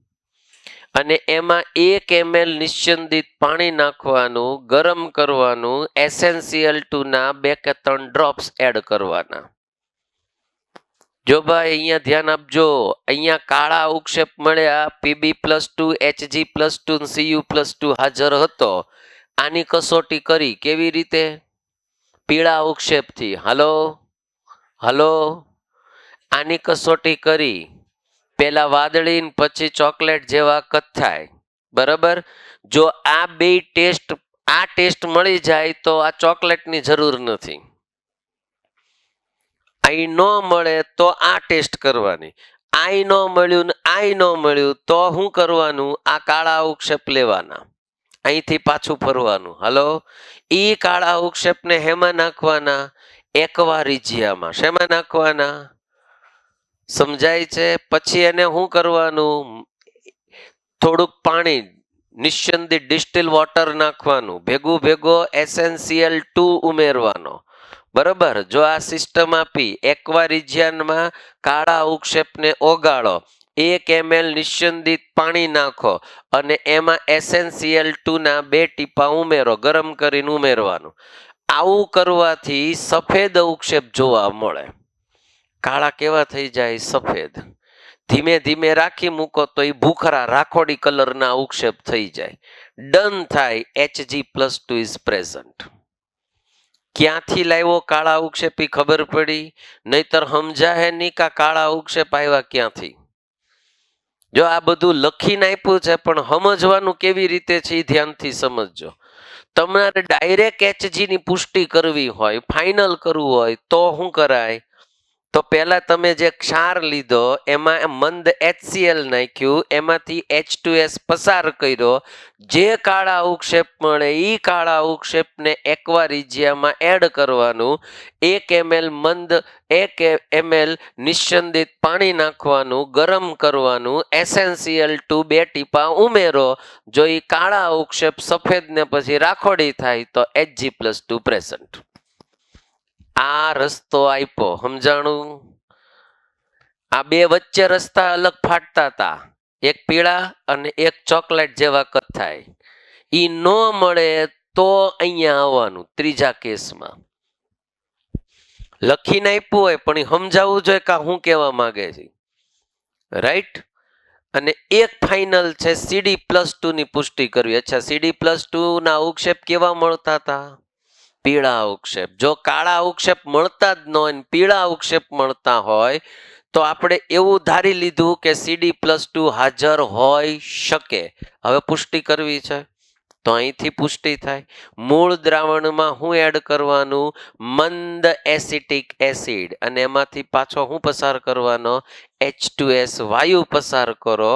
અને એમાં 1 ml નિશ્ચંદિત પાણી નાખવાનું, ગરમ કરવાનું, SnCl2 ના 2 કે 3 ડ્રોપ્સ એડ કરવાના. જો ભાઈ અહીંયા ધ્યાન આપજો, અહીંયા કાળા ઉક્ષેપ મળ્યા, Pb+2 Hg+2 Cu+2 હાજર હતો. આની કસોટી કરી. કેવી રીતે? પીળા ઉક્ષેપથી. Hello hello. આની કસોટી કરી. પેલા વાદળી પછી ચોકલેટ જેવા કથ્થાઈ. બરાબર. જો આ બે ટેસ્ટ મળી જાય તો આ ચોકલેટની જરૂર નથી. આઈ ન મળે તો આ ટેસ્ટ કરવાની. આઈ ન મળ્યું ને આઈ ન મળ્યું તો શું કરવાનું? આ કાળા ઉક્ષેપ લેવાના, અહીંથી પાછું ફરવાનું. હલો. ઈ કાળા ઉક્ષેપને હેમાં નાખવાના? એક્વારિજિયામાં. શેમાં નાખવાના? સમજાય છે? પછી એને શું કરવાનું? થોડુંક પાણી, નિશ્ચંદિત ડિસ્ટિલ વોટર નાખવાનું, ભેગો SnCl2 ઉમેરવાનો. બરાબર. જો આ સિસ્ટમ આપી, એક્વારિજિયામાં કાળા ઉક્ષેપને ઓગાળો, 1 ml નિશ્ચંદિત પાણી નાખો અને એમાં SnCl2 ના 2 ટીપા ઉમેરો, ગરમ કરીને ઉમેરવાનું. આવું કરવાથી સફેદ ઉક્ષેપ જોવા મળે. કાળા કેવા થઈ જાય? સફેદ. ધીમે ધીમે રાખી મૂકો તો એ ભૂખરા રાખોડી કલરના ઉક્ષેપ થઈ જાય. ડન થાય. Hg+2 is present. ક્યાંથી લાવ્યો કાળા ઉક્ષેપી? ખબર પડી? નહીતર સમજાહે નહીં કા કાળા ઉક્ષેપ આવ્યા ક્યાંથી. જો આ બધું લખીને આપ્યું છે પણ સમજવાનું કેવી રીતે છે એ ધ્યાનથી સમજજો. તમારે ડાયરેક્ટ Hg ની પુષ્ટિ કરવી હોય, ફાઇનલ કરવું હોય તો શું કરાય? તો પહેલા તમે જે ક્ષાર લીધો એમાં મંદ HCl નાખ્યું, એમાંથી H2S પસાર કર્યો. જે કાળા ઉક્ષેપ મળે એ કાળા ઉક્ષેપને એક્વારિજિયામાં એડ કરવાનું. 1 ml નિશ્ચંદિત પાણી નાખવાનું, ગરમ કરવાનું, SnCl2 2 ટીપા ઉમેરો. જો એ કાળા ઉક્ષેપ સફેદ ને પછી રાખોડી થાય તો Hg+2 પ્રેઝન્ટ. આ રસ્તો આપ્યો. સમજાણું? આ બે વચ્ચે રસ્તા અલગ ફાટતા હતા, એક પીળા અને એક ચોકલેટ જેવા કથ્થાઈ. ઈ ન મળે તો અહીંયા આવવાનું. ત્રીજા કેસમાં લખીને આપ્યું હોય પણ એ સમજાવવું જોઈએ કે હું કહેવા માંગે છે. રાઈટ. અને એક ફાઇનલ છે CD+2 ની પુષ્ટિ કરવી. અચ્છા, CD+2 ના અવક્ષેપ કેવા મળતા હતા? પીળા અવક્ષેપ. જો કાળા અવક્ષેપ મળતા જ ન હોય ને પીળા અવક્ષેપ મળતા હોય તો આપણે એવું ધારી લીધું કે CD+2 હાજર હોઈ શકે. હવે પુષ્ટિ કરવી છે તો અહીંથી પુષ્ટિ થાય. મૂળ દ્રાવણમાં હું એડ કરવાનું? મંદ એસિટિક એસિડ, અને એમાંથી પાછો હું પસાર કરવાનો? H2S વાયુ પસાર કરો.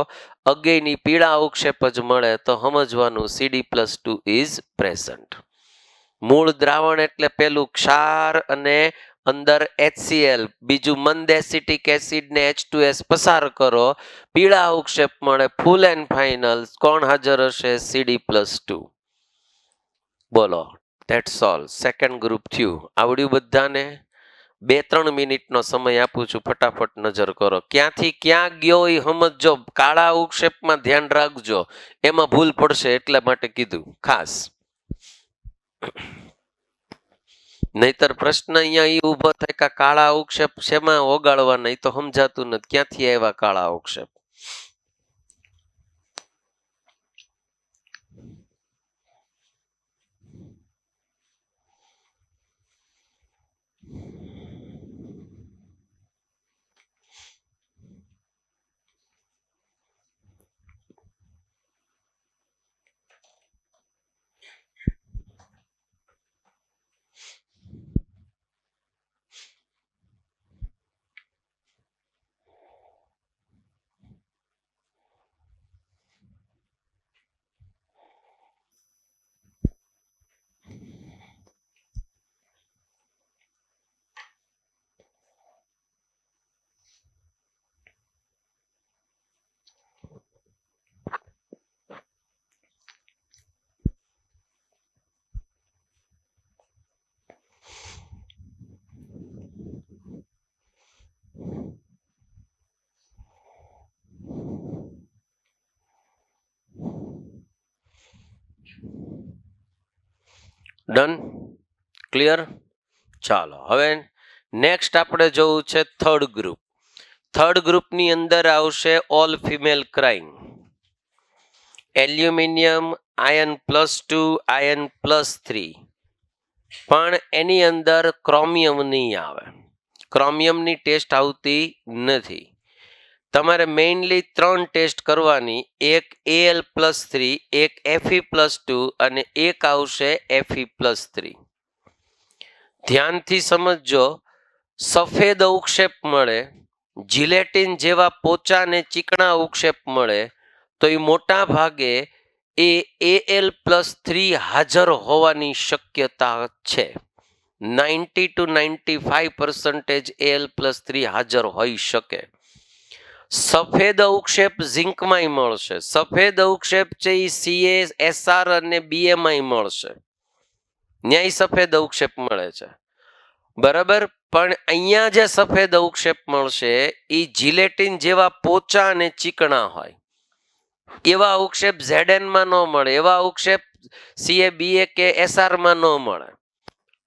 અગેની પીળા અવક્ષેપ જ મળે તો સમજવાનું CD+2 ઇઝ પ્રેઝન્ટ. મૂળ દ્રાવણ એટલે પેલું ક્ષાર અને અંદર HCl, બીજું મંદ એસિટિક એસિડ ને H2S પસાર કરો, પીળા અવક્ષેપ મળે. ફૂલ એન્ડ ફાઇનલ કોણ હાજર હશે? CD+2. બોલો, ધેટ્સ ઓલ. સેકન્ડ ગ્રુપ થયું. આવડ્યું બધાને? 2-3 મિનિટનો સમય આપું છું, ફટાફટ નજર કરો. ક્યાંથી ક્યાં ગયો એ સમજજો. કાળા અવક્ષેપમાં ધ્યાન રાખજો, એમાં ભૂલ પડશે એટલા માટે કીધું ખાસ. નહીતર પ્રશ્ન અહીંયા એ ઉભો થાય કે કાળા અવક્ષેપ શેમાં ઓગાળવા? નહીં તો સમજાતું નથી ક્યાંથી આવ્યા કાળા અવક્ષેપ. ડન? ક્લિયર? ચાલો હવે નેક્સ્ટ આપણે જોવું છે થર્ડ ગ્રુપ. થર્ડ ગ્રુપની અંદર આવશે all female crime. Aluminium Iron+2 Iron+3, પણ એની અંદર ક્રોમિયમ નહીં આવે. ક્રોમિયમની ટેસ્ટ આવતી નથી. તમારે મેઇનલી 3 ટેસ્ટ કરવાની. એક Al+3, એક Fe+2 અને એક આવશે Fe+3. ધ્યાનથી સમજજો. સફેદ અવક્ષેપ મળે, જિલેટિન જેવા પોચા અને ચીકણા અવક્ષેપ મળે તો એ મોટા ભાગે એ Al+3 હાજર હોવાની શક્યતા છે. 90 to 95% Al+3 હાજર હોઈ શકે. સફેદ અવક્ષેપ ઝિંકમાંય મળશે. સફેદ અવક્ષેપ છે એ Ca, Sr અને Bમાં મળશે. ન્યાય સફેદ અવક્ષેપ મળે છે, બરાબર. પણ અહીંયા જે સફેદ અવક્ષેપ મળશે એ જિલેટિન જેવા પોચા અને ચીકણા હોય. એવા અવક્ષેપ Zn માં ન મળે. એવા અવક્ષેપ Ca, Ba કે Sr માં ન મળે.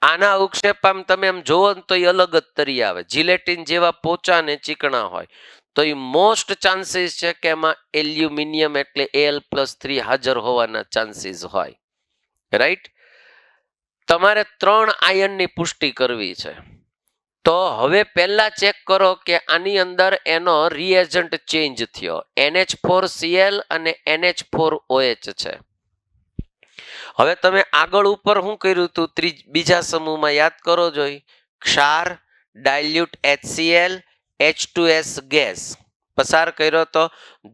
આના અવક્ષેપ આમ તમે એમ જોવો તો એ અલગ જ તરી આવે. જિલેટિન જેવા પોચા અને ચીકણા હોય તો એ મોસ્ટ ચાન્સીસ છે કે એમાં એલ્યુમિનિયમ એટલે Al+3 હાજર હોવાના ચાન્સીસ હોય. રાઈટ? તમારે 3 આયનની પુષ્ટિ કરવી છે. તો હવે પહેલા ચેક કરો કે આની અંદર એનો રિએજન્ટ ચેન્જ થયો. NH4Cl અને NH4OH છે. હવે તમે આગળ ઉપર શું કર્યું હતું? બીજા સમૂહમાં યાદ કરો જોઈ. ક્ષાર, ડાયલ્યુટ HCl, H2S ગેસ પસાર કર્યો તો.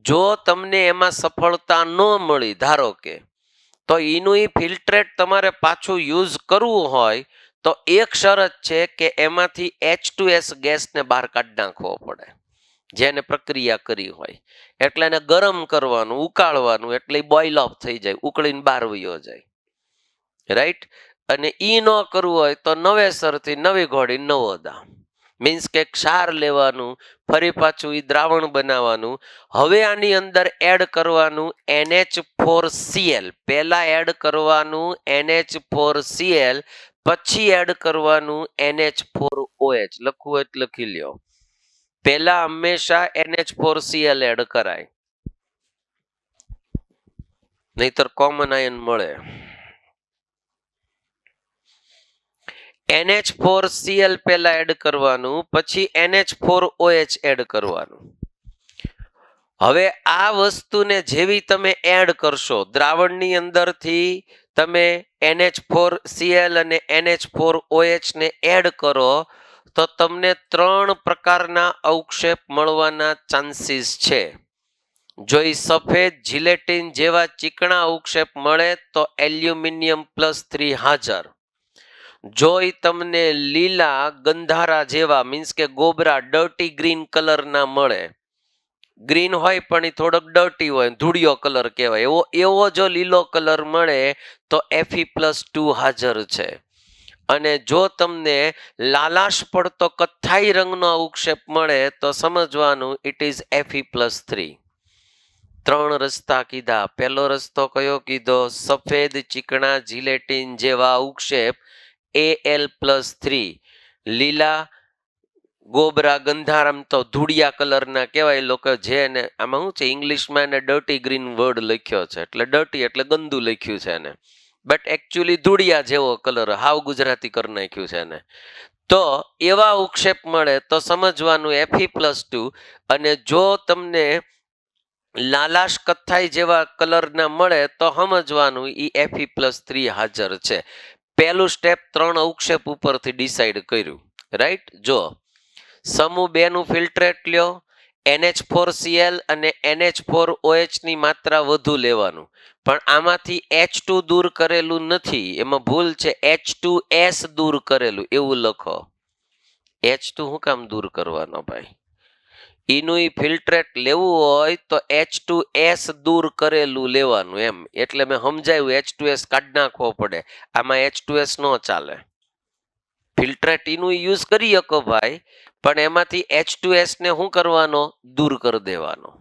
જો તમને એમાં સફળતા ન મળી ધારો કે, તો એનું ફિલ્ટ્રેટ તમારે પાછું યુઝ કરવું હોય તો એક શરત છે કે એમાંથી H2S ગેસને બહાર કાઢી નાખવો પડે, જેને પ્રક્રિયા કરી હોય. એટલે એને ગરમ કરવાનું, ઉકાળવાનું, એટલે બોઇલ ઓફ થઈ જાય, ઉકળીને બહાર વયો જાય. રાઈટ? અને ઈ ન કરવું હોય તો નવેસરથી નવી ઘોડી નવો દા. મીન્સ કે ક્ષાર લેવાનું, ફરી પાછું એ દ્રાવણ બનાવવાનું. હવે આની અંદર એડ કરવાનું NH4Cl. પહેલા એડ કરવાનું NH4Cl, પછી એડ કરવાનું NH4OH. લખવું એટલે લખી લ્યો. પહેલા હંમેશા NH4Cl એડ કરાય, નહીતર કોમન આયન મળે. NH4Cl પહેલા એડ કરવાનું, પછી NH4OH એડ કરવાનું. હવે આ વસ્તુને જેવી તમે એડ કરશો, દ્રાવણની અંદરથી તમે NH4Cl અને NH4OH ને એડ કરો તો તમને 3 પ્રકારના અવક્ષેપ મળવાના ચાન્સીસ છે. જો એ સફેદ જીલેટિન જેવા ચીકણા અવક્ષેપ મળે તો એલ્યુમિનિયમ +3 હાજર. જો એ તમને લીલા ગંધારા જેવા મીન્સ કે ગોબરા ડર્ટી ગ્રીન કલરના મળે, ગ્રીન હોય પણ એ થોડોક ડર્ટી હોય, ધૂળિયો કલર કહેવાય, એવો જો લીલો કલર મળે તો Fe+2 હાજર છે. અને જો તમને લાલાશ પડતો કથ્થાઈ રંગનો અવક્ષેપ મળે તો સમજવાનું ઇટ ઇઝ Fe+3. 3 રસ્તા કીધા. પહેલો રસ્તો કયો કીધો? સફેદ ચીકણા જીલેટિન જેવા અવક્ષેપ Al+3, લીલા ગોબરા ગંધારામ તો ધૂળિયા કલરના કહેવાય. લોકો જેને આમાં શું છે, ઇંગ્લિશમાં એને ડર્ટી ગ્રીન વર્ડ લખ્યો છે, એટલે ડર્ટી એટલે ગંદુ લખ્યું છે એને, બટ એકચ્યુઅલી ધૂળિયા જેવો કલર, હાવ ગુજરાતી કરી નાખ્યું છે એને. તો એવા અવક્ષેપ મળે તો સમજવાનું Fe+2. અને જો તમને લાલાશ કથ્થાઈ જેવા કલરના મળે તો સમજવાનું એ Fe+3 હાજર છે. પહેલું સ્ટેપ 3 અવક્ષેપ ઉપરથી ડિસાઈડ કર્યું, રાઈટ. જો સમૂહ 2 નું ફિલ્ટ્રેટ લ્યો, NH4Cl અને NH4OH ની માત્રા વધુ લેવાનું, પણ આમાંથી H2 દૂર કરેલું નથી, એમાં ભૂલ છે. H2S દૂર કરેલું એવું લખો. H2 શું કામ દૂર કરવાનો ભાઈ? એનું ફિલ્ટ્રેટ લેવું હોય તો H2S દૂર કરેલું લેવાનું એમ. એટલે મેં સમજાયું, H2S કાઢી નાખવો પડે, આમાં H2S નો ચાલે. ફિલ્ટ્રેટ એનું યુઝ કરી શકો ભાઈ, પણ એમાંથી H2S ને શું કરવાનો? દૂર કરી દેવાનો.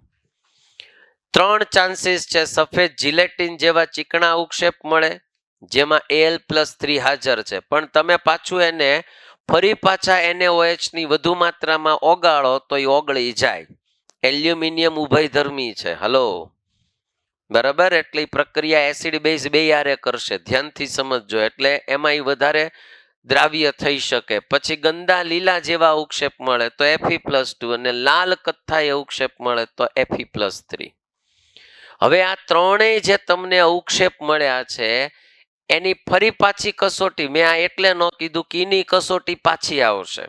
3 ચાન્સીસ છે. સફેદ જીલેટિન જેવા ચીકણા અવક્ષેપ મળે જેમાં Al+3 હાજર છે, પણ તમે પાછું એને ફરી પાછા NaOH ની વધુ માત્રામાં ઓગાળો તો એ ઓગળી જાય. એલ્યુમિનિયમ ઉભયધર્મી છે, હલો, બરાબર. એટલે પ્રક્રિયા એસિડ બેઝ બે યારે કરશે, ધ્યાનથી સમજજો. એટલે એમાં વધારે દ્રાવ્ય થઈ શકે. પછી ગંદા લીલા જેવા અવક્ષેપ મળે તો Fe+2 અને લાલ કથ્થાઈ અવક્ષેપ મળે તો Fe+3. હવે આ ત્રણેય જે તમને અવક્ષેપ મળ્યા છે એની ફરી પાછી કસોટી મેં આ એટલે ન કીધું કે એની કસોટી પાછી આવશે.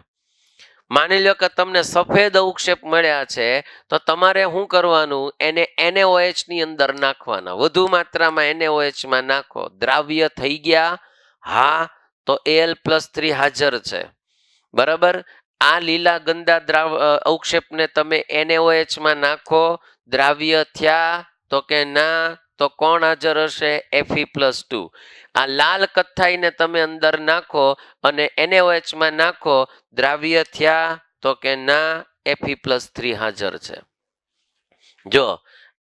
માની લો કે તમને સફેદ અવક્ષેપ મળ્યા છે તો તમારે શું કરવાનું? એને NaOH ની અંદર નાખવાના, વધુ માત્રામાં NaOH માં નાખો. દ્રાવ્ય થઈ ગયા? હા, તો Al+3 હાજર છે, બરાબર. આ લીલા ગંદા અવક્ષેપને તમે NaOH માં નાખો, દ્રાવ્ય થયા તો કે ના? તો કોણ હાજર હશે? Fe+2. આ લાલ કથ્થાઈને તમે અંદર નાખો અને NaOH માં નાખો, દ્રાવ્ય થયા તો કે ના? Fe+3 હાજર છે. જો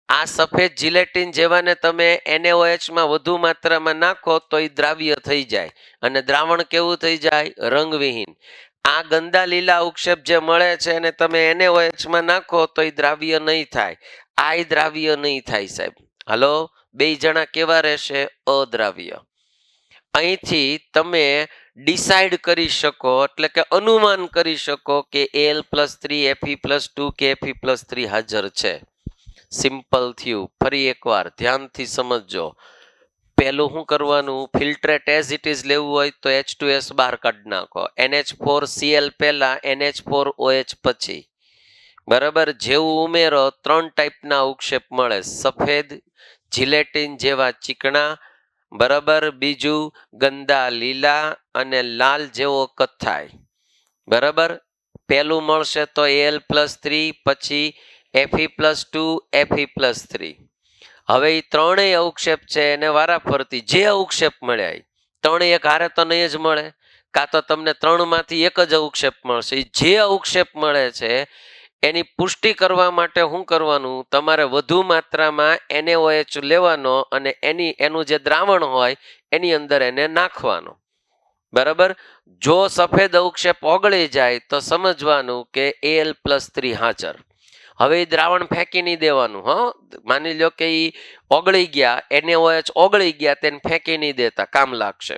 આ સફેદ જીલેટિન જેવાને તમે NaOH માં વધુ માત્રામાં નાખો તો એ દ્રાવ્ય થઈ જાય અને દ્રાવણ કેવું થઈ જાય? રંગવિહીન. આ ગંદા લીલા અવક્ષેપ જે મળે છે અને તમે NaOH માં નાખો તો એ દ્રાવ્ય નહીં થાય. આ દ્રાવ્ય નહીં થાય સાહેબ. હલો, બે જણા કેવા રહેશે? અદ્રાવ્ય. અહીંથી તમે ડિસાઈડ કરી શકો, એટલે કે અનુમાન કરી શકો કે Al+3, Fe+2 કે Fe+3 હાજર છે. સિમ્પલ થયું. ફરી એકવાર ધ્યાનથી સમજજો. પહેલું શું કરવાનું? ફિલ્ટ્રેટ એઝ ઇટ ઇઝ લેવું હોય તો H2S બહાર કાઢી નાખો. NH4Cl પહેલા, NH4OH પછી, બરાબર. જેવું ઉમેરો 3 ટાઈપના અવક્ષેપ મળે. સફેદ જીલેટિન જેવા ચીકણા, બરાબર. બીજું ગંદા લીલા અને લાલ જેવો કથ્થાઈ, બરાબર. પહેલું મળશે તો Al+3, પછી Fe+2, Fe+3. હવે એ ત્રણેય અવક્ષેપ છે એને વારાફરતી જે અવક્ષેપ મળ્યા ત્રણેય એક હારે તો નહીં જ મળે, કાં તો તમને 3 માંથી એક જ અવક્ષેપ મળશે. જે અવક્ષેપ મળે છે એની પુષ્ટિ કરવા માટે શું કરવાનું? તમારે વધુ માત્રામાં NaOH લેવાનો અને એનું જે દ્રાવણ હોય એની અંદર એને નાખવાનો, બરાબર. જો સફેદ અવક્ષેપ ઓગળી જાય તો સમજવાનું કે Al+3 હાજર. હવે એ દ્રાવણ ફેંકી નહીં દેવાનું. માની લો કે એ ઓગળી ગયા, NaOH ઓગળી ગયા, તેને ફેંકી નહીં દેતા, કામ લાગશે.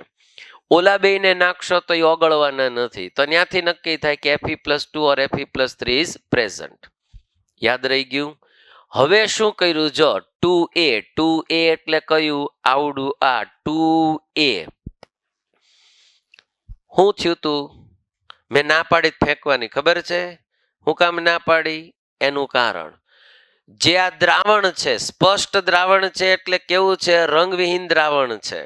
ઓલા બેયને નાખશો તો એ ઓગળવાના નથી, તો ત્યાંથી નક્કી થાય કે Fe+2 or Fe+3 is present. યાદ રહી ગયું? હવે શું કર્યું? જો 2A એટલે કયું? આવડું આ 2A. શું થયું તું? મેં ના પાડી ફેંકવાની, ખબર છે? હું કામ ના પાડી? એનું કારણ, જે આ દ્રાવણ છે સ્પષ્ટ દ્રાવણ છે, એટલે કેવું છે? રંગવિહીન દ્રાવણ છે.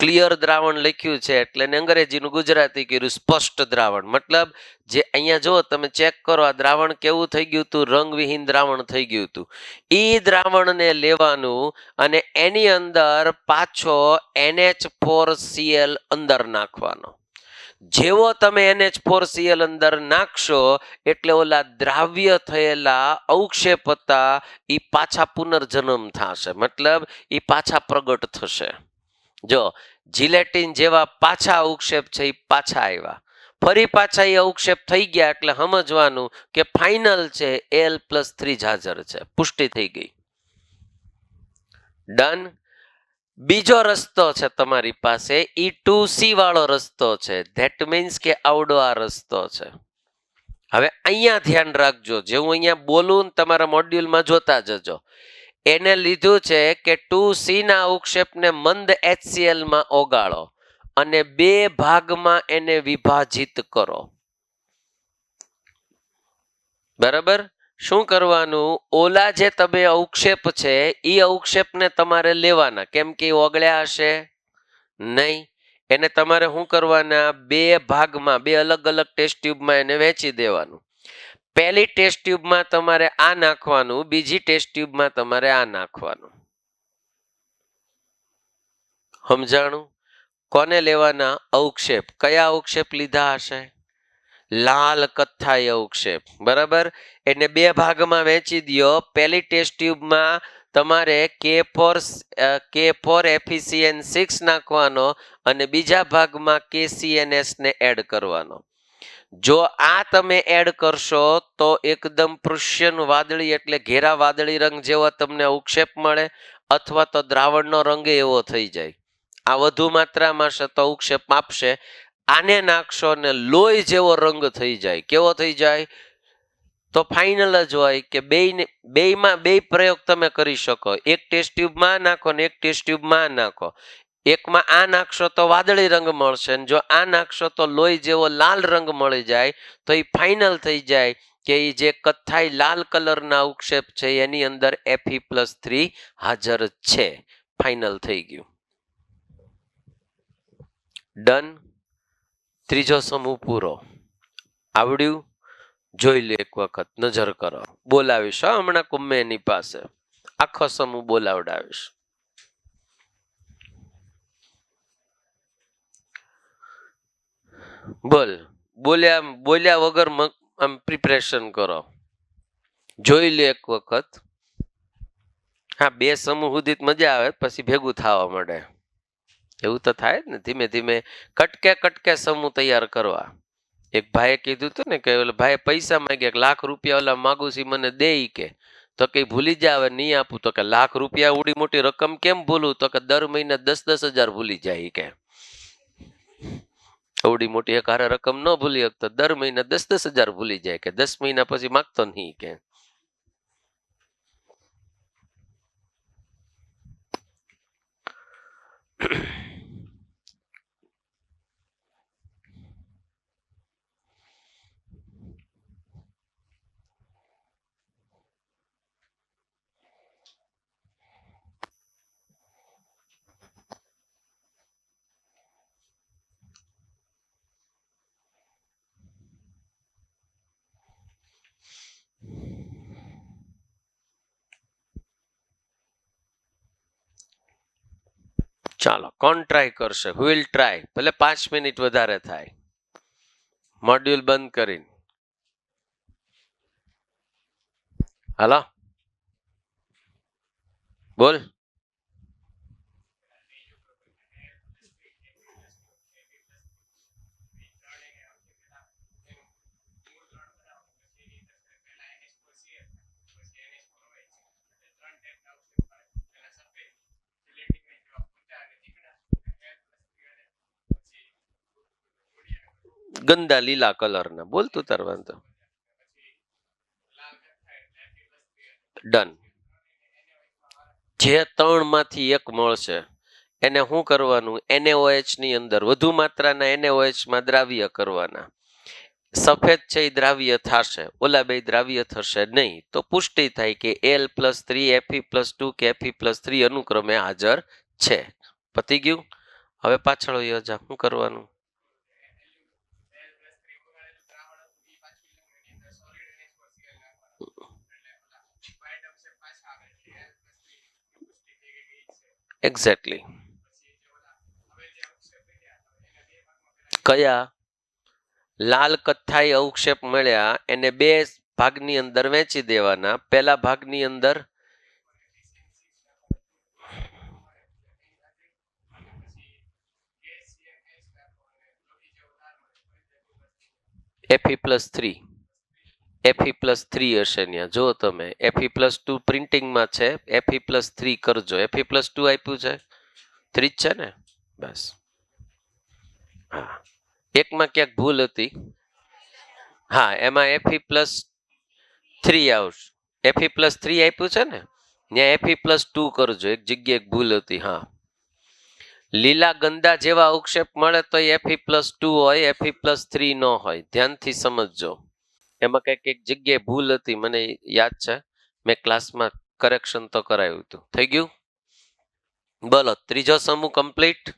ક્લિયર દ્રાવણ લખ્યું છે એટલે અંગ્રેજીનું ગુજરાતી કર્યું સ્પષ્ટ દ્રાવણ. મતલબ જે અહીંયા જો તમે ચેક કરો, આ દ્રાવણ કેવું થઈ ગયું હતું? રંગવિહીન દ્રાવણ થઈ ગયું હતું. એ દ્રાવણને લેવાનું અને એની અંદર પાછો NH4Cl અંદર નાખવાનો. જેવો તમે NH4Cl અંદર નાખશો એટલે ઓલા દ્રાવ્ય થયેલા અવક્ષેપ હતા એ પાછા પુનર્જન્મ થશે, મતલબ એ પાછા પ્રગટ થશે. જો જીલેટિન જેવા પાછા અવક્ષેપ છે એ પાછા આવ્યા, ફરી પાછા એ અવક્ષેપ થઈ ગયા, એટલે સમજવાનું કે ફાઇનલ છે Al+3 હાજર છે, પુષ્ટિ થઈ ગઈ. ડન. બીજો રસ્તો છે તમારી પાસે, E2C વાળો રસ્તો છે. ધેટ મીન્સ કે આવડો આ રસ્તો છે. હવે અહીંયા ધ્યાન રાખજો, જે હું અહીંયા બોલું તમારા મોડ્યુલમાં જોતા જજો. એને લીધું છે કે 2C ના અવક્ષેપને મંદ HCl માં ઓગાળો અને બે ભાગમાં એને વિભાજિત કરો. બરાબર? શું કરવાનું? ઓલા જે તમે અવક્ષેપ છે એ અવક્ષેપને તમારે લેવાના, કેમ કે ઓગળ્યા હશે નહીં. એને તમારે શું કરવાના? બે ભાગમાં, બે અલગ અલગ ટેસ્ટ ટ્યુબમાં એને વહેંચી દેવાનું. પહેલી ટેસ્ટ ટ્યુબમાં તમારે આ નાખવાનું, બીજી ટેસ્ટ ટ્યુબમાં તમારે આ નાખવાનું. સમજાણું? કોને લેવાના? અવક્ષેપ. કયા અવક્ષેપ લીધા હશે? લાલ કથ્થાઈ અવક્ષેપ. બરાબર? એને બે ભાગમાં વહેંચી દો. પહેલી ટેસ્ટ ટ્યુબમાં તમારે K4 FeCN6 નાખવાનો અને બીજા ભાગમાં KCNS ને એડ કરવાનો. જો આ તમે એડ કરશો તો એકદમ પૃષ્યન વાદળી એટલે ઘેરા વાદળી રંગ જેવો તમને અવક્ષેપ મળે, અથવા તો દ્રાવણનો રંગ એવો થઈ જાય. આ વધુ માત્રામાં છે તો અવક્ષેપ આપશે. આને નાખશો ને લોહી જેવો રંગ થઈ જાય. કેવો થઈ જાય? તો ફાઇનલ જ હોય કે બેયમાં બે પ્રયોગ તમે કરી શકો. એક ટેસ્ટ ટ્યુબમાં નાખો ને એક ટેસ્ટ ટ્યુબમાં નાખો. એકમાં આ નાખશો તો વાદળી રંગ મળશે, અને જો આ નાખશો તો લોહી જેવો લાલ રંગ મળી જાય. તો એ ફાઇનલ થઈ જાય કે એ જે કથ્થાઈ લાલ કલરના અવક્ષેપ છે એની અંદર Fe+3 હાજર છે. ફાઇનલ થઈ ગયું. ડન. ત્રીજો સમૂહ પૂરો. આવડ્યું? જોઈ લે એક વખત, નજર કરો. બોલાવીશ હમણાં કુમ્મે એની પાસે, આખો સમૂહ બોલાવડાવીશ. બોલ્યા વગર આમ પ્રિપરેશન કરો. જોઈ લે એક વખત. હા, બે સમૂહ સુધી મજા આવે, પછી ભેગું થવા માંડે. એવું તો થાય જ ને. ધીમે ધીમે કટકે સમૂહ તૈયાર કરવા. એક ભાઈએ કીધું હતું ને કે ભાઈ પૈસા માંગ્યા, ₹1,00,000 ઓલા માગું છું મને દે કે. તો કે ભૂલી જાય, હવે નહીં આપું. તો કે ₹1,00,000 ઉડી મોટી રકમ કેમ ભૂલું? તો કે દર મહિને 10,000 ભૂલી જાય કે. એવડી મોટી એક હારે રકમ ન ભૂલી શકતો, દર મહિને 10,000 ભૂલી જાય કે 10 મહિના પછી માગતો નહીં કે. ચાલો, કોણ ટ્રાય કરશે? Who will try? ભલે 5 મિનિટ વધારે થાય. મોડ્યુલ બંધ કરીને. હાલો, બોલ. ગંદા લીલા કલરના. બોલતું તાર વાંધો. ડન. જે 3 માંથી 1 મળશે એને શું કરવાનું? NaOH ની અંદર વધુ માત્રાના NaOH માં દ્રાવ્ય કરવાના. સફેદ છે એ દ્રાવ્ય થશે, ઓલા બે દ્રાવ્ય થશે નહીં. તો પુષ્ટિ થાય કે Al+3 Fe+2 કે Fe+3 અનુક્રમે હાજર છે. પતી ગયું. હવે પાછળ જા શું કરવાનું? એક્ઝેક્ટલી. કયા? લાલ કથ્થાઈ અવક્ષેપ મળ્યા એને 2 ભાગની અંદર વહેંચી દેવાના. પહેલા ભાગની અંદર Fe+3 હશે ત્યાં. જો તમે Fe+2 પ્રિન્ટિંગમાં છે, Fe+3 કરજો. Fe+2 આપ્યું છે, 3 જ છે ને? બસ. હા, એકમાં ક્યાંક ભૂલ હતી. હા, એમાં Fe+3 આવશે. Fe+3 આપ્યું છે ને, ત્યાં Fe+2 કરજો. એક જગ્યાએ ભૂલ હતી. હા, લીલા ગંદા જેવા અવક્ષેપ મળે તો Fe+2 હોય, Fe+3 ન હોય. ધ્યાનથી સમજજો. એમાં કઈક એક જગ્યાએ ભૂલ હતી, મને યાદ છે. મેં ક્લાસમાં કરેક્શન તો કરાવ્યું હતું. થઈ ગયું? બોલો, ત્રીજો સમૂહ કમ્પ્લીટ.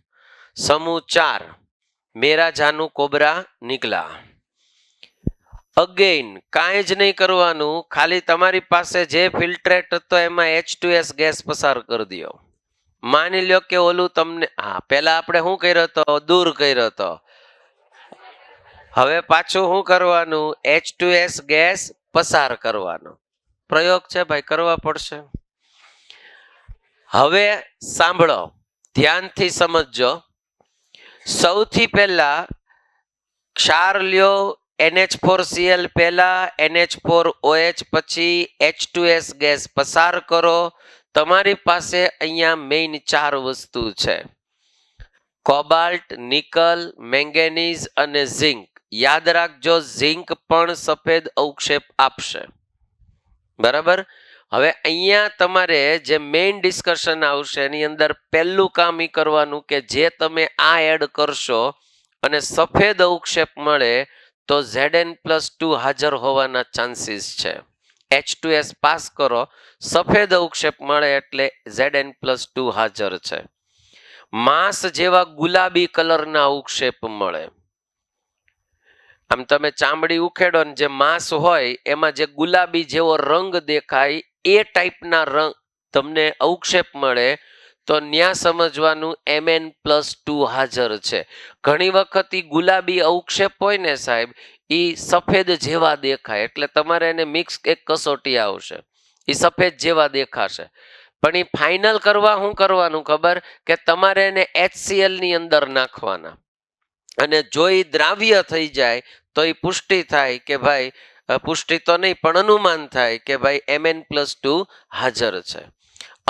સમૂહ 4, મેરા જાનુ કોબરા નિકલા. અગેન કાંઈ જ નહીં કરવાનું, ખાલી તમારી પાસે જે ફિલ્ટ્રેટ હતો એમાં H2S ગેસ પસાર કરી દો. માની લ્યો કે ઓલું તમને, હા, પહેલા આપણે શું કર્યો હતો? દૂર કર્યો હતો. હવે પાછું શું કરવાનું? H2S ગેસ પસાર કરવાનો. પ્રયોગ છે ભાઈ, કરવા પડશે. હવે સાંભળો, ધ્યાનથી સમજજો. સૌથી પહેલા ક્ષાર લ્યો, NH4Cl પહેલા, NH4OH પછી H2S ગેસ પસાર કરો. તમારી પાસે અહીંયા મેઇન 4 વસ્તુ છે: કોબાલ્ટ, નિકલ, મેંગેનીઝ અને ઝિંક. યાદ રાખજો, ઝિંક પણ સફેદ અવક્ષેપ આપશે. બરાબર. હવે અહીંયા તમારે જે મેઇન ડિસ્કશન આવશે એની અંદર પહેલું કામ એ કરવાનું કે જે તમે આ એડ કરશો અને સફેદ અવક્ષેપ મળે તો Zn+2 હાજર હોવાના ચાન્સીસ છે. H2S પાસ કરો, સફેદ અવક્ષેપ મળે એટલે Zn+2 હાજર છે. માંસ જેવા ગુલાબી કલરના અવક્ષેપ મળે. આમ તમે ચામડી ઉખેડો ને જે માંસ હોય એમાં જે ગુલાબી જેવો રંગ દેખાય એ ટાઈપના રંગ તમને અવક્ષેપ મળે તો ન્યા સમજવાનું Mn+2 હાજર છે. ઘણી વખત ઈ ગુલાબી અવક્ષેપ હોય ને સાહેબ, ઈ સફેદ જેવા દેખાય એટલે તમારે એને મિક્સ એક કસોટી આવશે, ઈ સફેદ જેવા દેખાશે. પણ ઈ ફાઇનલ કરવા શું કરવાનું ખબર? કે તમારે એને HCl ની અંદર નાખવાના અને જો ઈ દ્રાવ્ય થઈ જાય તો એ પુષ્ટિ થાય કે ભાઈ, પુષ્ટિ તો નહીં પણ અનુમાન થાય કે ભાઈ Mn+2 હાજર છે.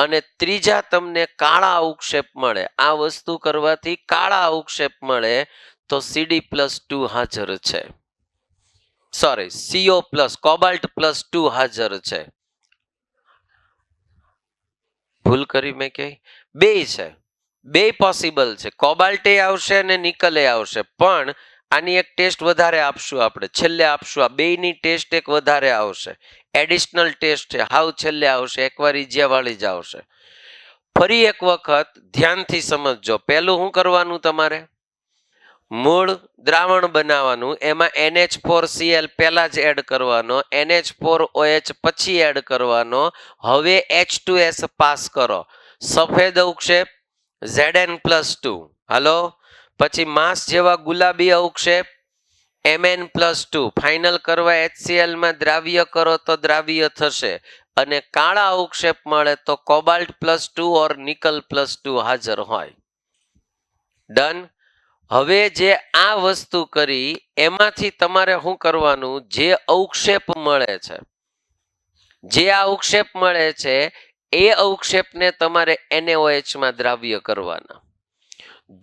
અને ત્રીજા તમને કાળા અવક્ષેપ મળે. આ વસ્તુ કરવાથી કાળા અવક્ષેપ મળે તો Cd+2 હાજર છે. સોરી, CO+, કોબાલ્ટ+2 હાજર છે. ભૂલ કરી મેં કે બે છે, બે પોસિબલ છે. કોબાલ્ટે આવશે અને નિકલે આવશે, પણ આની એક ટેસ્ટ વધારે આપશું આપણે, છેલ્લે આપશું. આ બેયની ટેસ્ટ એક વધારે આવશે, એડિશનલ ટેસ્ટ છે, હાવ છેલ્લે આવશે. એકવાર ઈજ્યા વાળી જ આવશે. ફરી એક વખત ધ્યાનથી સમજજો. પહેલું શું કરવાનું? તમારે મૂળ દ્રાવણ બનાવવાનું. એમાં NH4Cl પહેલા જ એડ કરવાનો, NH4OH પછી એડ કરવાનો. હવે H2S પાસ કરો, સફેદ અવક્ષેપ Zn+2. હાલો, પછી માંસ જેવા ગુલાબી અવક્ષેપ Mn+2. ફાઇનલ કરવા HCl માં દ્રાવ્ય કરો તો દ્રાવ્ય થશે. અને કાળા અવક્ષેપ મળે તો કોબાલ્ટ+2 ઓર નિકલ+2 હાજર હોય. ડન. હવે જે આ વસ્તુ કરી એમાંથી તમારે શું કરવાનું? જે અવક્ષેપ મળે છે, જે આ અવક્ષેપ મળે છે એ અવક્ષેપને તમારે NaOH માં દ્રાવ્ય કરવાના.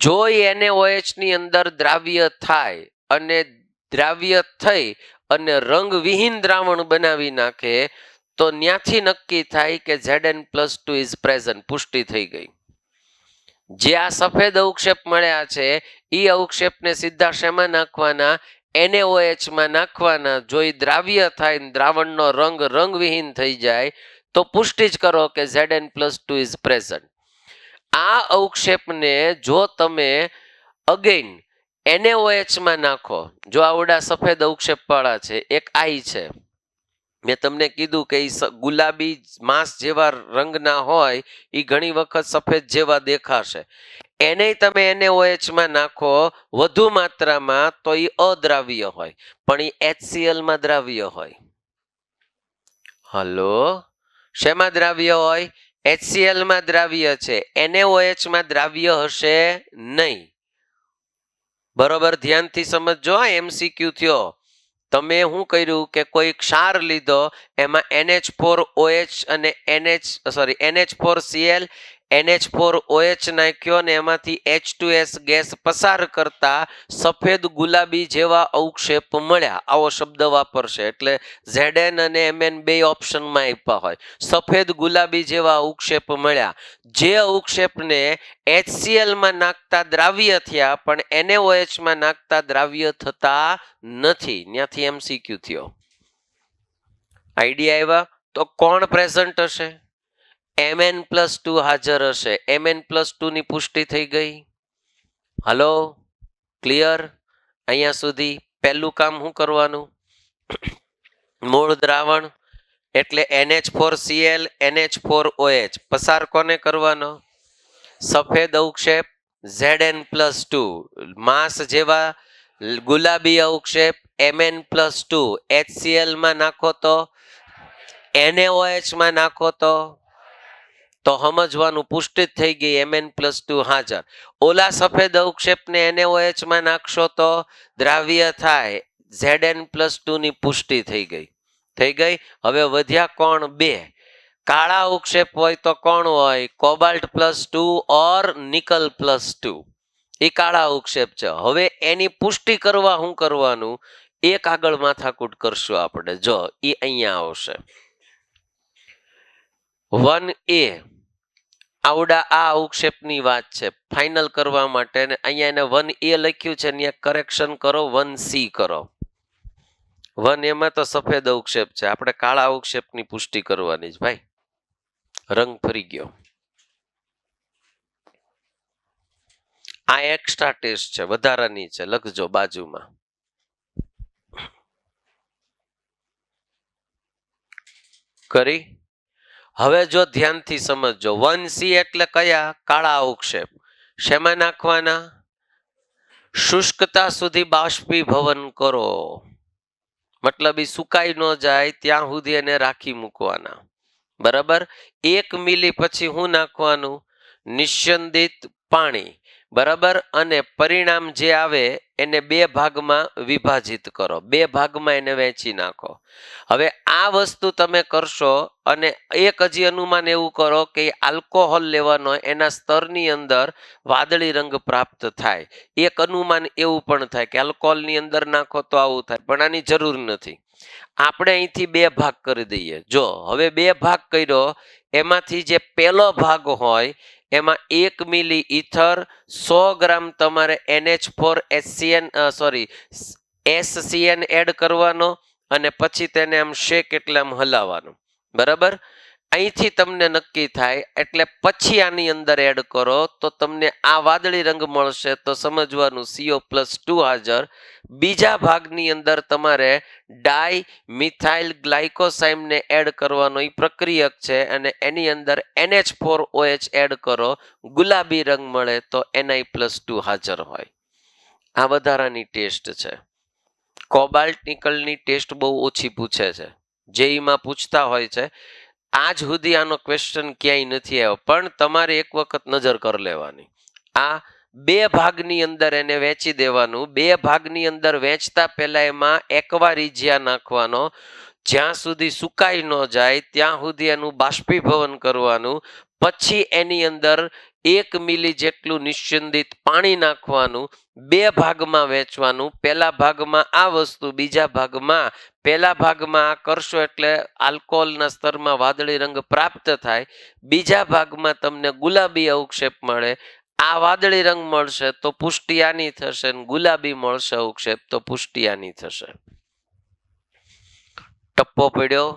જો NaOH ની અંદર દ્રાવ્ય થાય અને દ્રાવ્ય થઈ અને રંગવિહીન દ્રાવણ બનાવી નાખે તો ત્યાંથી નક્કી થાય કે Zn+2 ઇઝ પ્રેઝન્ટ, પુષ્ટિ થઈ ગઈ. જે આ સફેદ અવક્ષેપ મળ્યા છે એ અવક્ષેપને સીધા શેમાં નાખવાના? NaOH માં નાખવાના. જો એ દ્રાવ્ય થાય દ્રાવણનો રંગ રંગવિહીન થઈ જાય તો પુષ્ટિ જ કરો કે Zn+2 ઇઝ પ્રેઝન્ટ. આ અવક્ષેપને જો તમે અગેન NaOH માં નાખો, જો આવડા સફેદ અવક્ષેપ વાળા છે, એક આઈ છે, મેં તમને કીધું કે ગુલાબી માંસ જેવા રંગના હોય એ ઘણી વખત સફેદ જેવા દેખાશે. એને તમે NaOH માં નાખો વધુ માત્રામાં તો એ અદ્રાવ્ય હોય, પણ એ HCl માં દ્રાવ્ય હોય. હલો, શેમાં દ્રાવ્ય હોય? HCl માં દ્રાવ્ય છે, NaOH માં દ્રાવ્ય હશે નહીં. બરોબર, ધ્યાનથી સમજજો. MCQ થયો. તમે શું કર્યું કે કોઈ ક્ષાર લીધો, એમાં NH4OH અને NH4Cl NH4OH નાખ્યો અને એમાંથી H2S ગેસ પસાર કરતા સફેદ ગુલાબી જેવા અવક્ષેપ મળ્યા. આવો શબ્દ વાપરશે એટલે Zn અને Mn બે ઓપ્શનમાં આપ્યા હોય. સફેદ ગુલાબી જેવા અવક્ષેપ મળ્યા, જે અવક્ષેપને HCl માં નાખતા દ્રાવ્ય થયા પણ NaOH માં નાખતા દ્રાવ્ય થતા નથી. ત્યાંથી MCQ થયો. આઈડિયા આવ્યા? તો કોણ પ્રેઝન્ટ હશે? Mn+2 હાજર હશે. Mn+2 ની પુષ્ટિ થઈ ગઈ. Hello, clear? અહીંયા સુધી પહેલું કામ શું કરવાનું? મૂળ દ્રાવણ એટલે NH4Cl NH4OH પસાર કોને કરવાનો? સફેદ અવક્ષેપ Zn+2, માસ જેવા ગુલાબી અવક્ષેપ Mn+2, HCl માં નાખો તો NaOH માં નાખો તો સમજવાનું પુષ્ટિ થઈ ગઈ. Mn+2 હાજર. ઓલા સફેદ અવક્ષેપને NaOH માં નાખશો તો દ્રાવ્ય થાય. Zn+2 ની પુષ્ટિ થઈ ગઈ. હવે વધ્યા કોણ? બે. કાળા અવક્ષેપ હોય તો કોણ હોય? કોબાલ્ટ+2 ઓર નિકલ+2. એ કાળા અવક્ષેપ છે. હવે એની પુષ્ટિ કરવા શું કરવાનું? એક આગળ માથાકૂટ કરશું આપણે. જો એ અહીંયા આવશે 1A. આવડા આ અવક્ષેપની વાત છે ફાઇનલ કરવા માટે. અહીંયા એને 1A લખ્યું છે, અહીંયા કરેક્શન કરો, 1C કરો. 1A માં તો સફેદ અવક્ષેપ છે, આપણે કાળા અવક્ષેપની પુષ્ટિ કરવાની જ ભાઈ. રંગ ફરી ગયો. આ એક્સ્ટ્રા ટેસ્ટ છે, વધારાની છે, લખજો બાજુમાં. કરી? હવે જો ધ્યાનથી સમજજો, 1C એટલે કયા? કાળા અવક્ષેપ. શેમાં નાખવાના? શુષ્કતા સુધી બાષ્પીભવન કરો, મતલબ એ સુકાઈ ન જાય ત્યાં સુધી એને રાખી મૂકવાના. બરાબર? 1 મિલી પછી શું નાખવાનું? નિસ્યંદિત પાણી. બરાબર? અને પરિણામ જે આવે એને 2 ભાગમાં વિભાજિત કરો, 2 ભાગમાં એને વહેંચી નાખો. હવે આ વસ્તુ તમે કરશો અને એક હજી અનુમાન એવું કરો કે આલ્કોહોલ લેવાનો, એના સ્તરની અંદર વાદળી રંગ પ્રાપ્ત થાય. એક અનુમાન એવું પણ થાય કે આલ્કોહોલની અંદર નાખો તો આવું થાય, પણ આની જરૂર નથી. આપણે અહીંથી 2 ભાગ કરી દઈએ. જો હવે 2 ભાગ કર્યો, એમાંથી જે પહેલો ભાગ હોય એમાં 1 મિલી ઈથર, 100 ગ્રામ તમારે SCN એડ કરવાનો અને પછી તેને આમ શેક એટલે આમ હલાવવાનું. બરાબર? અહીંથી તમને નક્કી થાય એટલે પછી આની અંદર એડ કરો તો તમને આ વાદળી રંગ મળશે. તો સમજવાનું CO+2 હાજર. બીજા ભાગની અંદર તમારે ડાય મિથાઇલ ગ્લાયકોસાઇમને એડ કરવાનો, એ પ્રક્રિયક છે, અને એની અંદર NH4OH એડ કરો, ગુલાબી રંગ મળે તો Ni+2 હાજર હોય. આ વધારાની ટેસ્ટ છે. કોબાલ્ટ નિકલની ટેસ્ટ બહુ ઓછી પૂછે છે, જેઈમાં પૂછતા હોય છે. આજ સુધી આનો ક્વેશ્ચન ક્યાંય નથી આવ્યો, પણ તમારે એક વખત નજર કરી લેવાની. આ 2 ભાગની અંદર એને વહેંચી દેવાનું. 2 ભાગની અંદર વહેંચતા પહેલા એમાં એક્વારિજિયા નાખવાનો, જ્યાં સુધી સુકાઈ ન જાય ત્યાં સુધી એનું બાષ્પીભવન કરવાનું. પછી એની અંદર 1 મિલી જેટલું નિશ્ચિંદિત પાણી નાખવાનું, 2 ભાગમાં વહેંચવાનું. પહેલા ભાગમાં આ વસ્તુ, બીજા ભાગમાં પહેલા ભાગમાં આ કરશો એટલે આલ્કોહોલના સ્તરમાં વાદળી રંગ પ્રાપ્ત થાય. બીજા ભાગમાં તમને ગુલાબી અવક્ષેપ મળે. આ વાદળી રંગ મળશે તો પુષ્ટિ આની થશે, અને ગુલાબી મળશે અવક્ષેપ તો પુષ્ટિ આની થશે. ટપ્પો પડ્યો?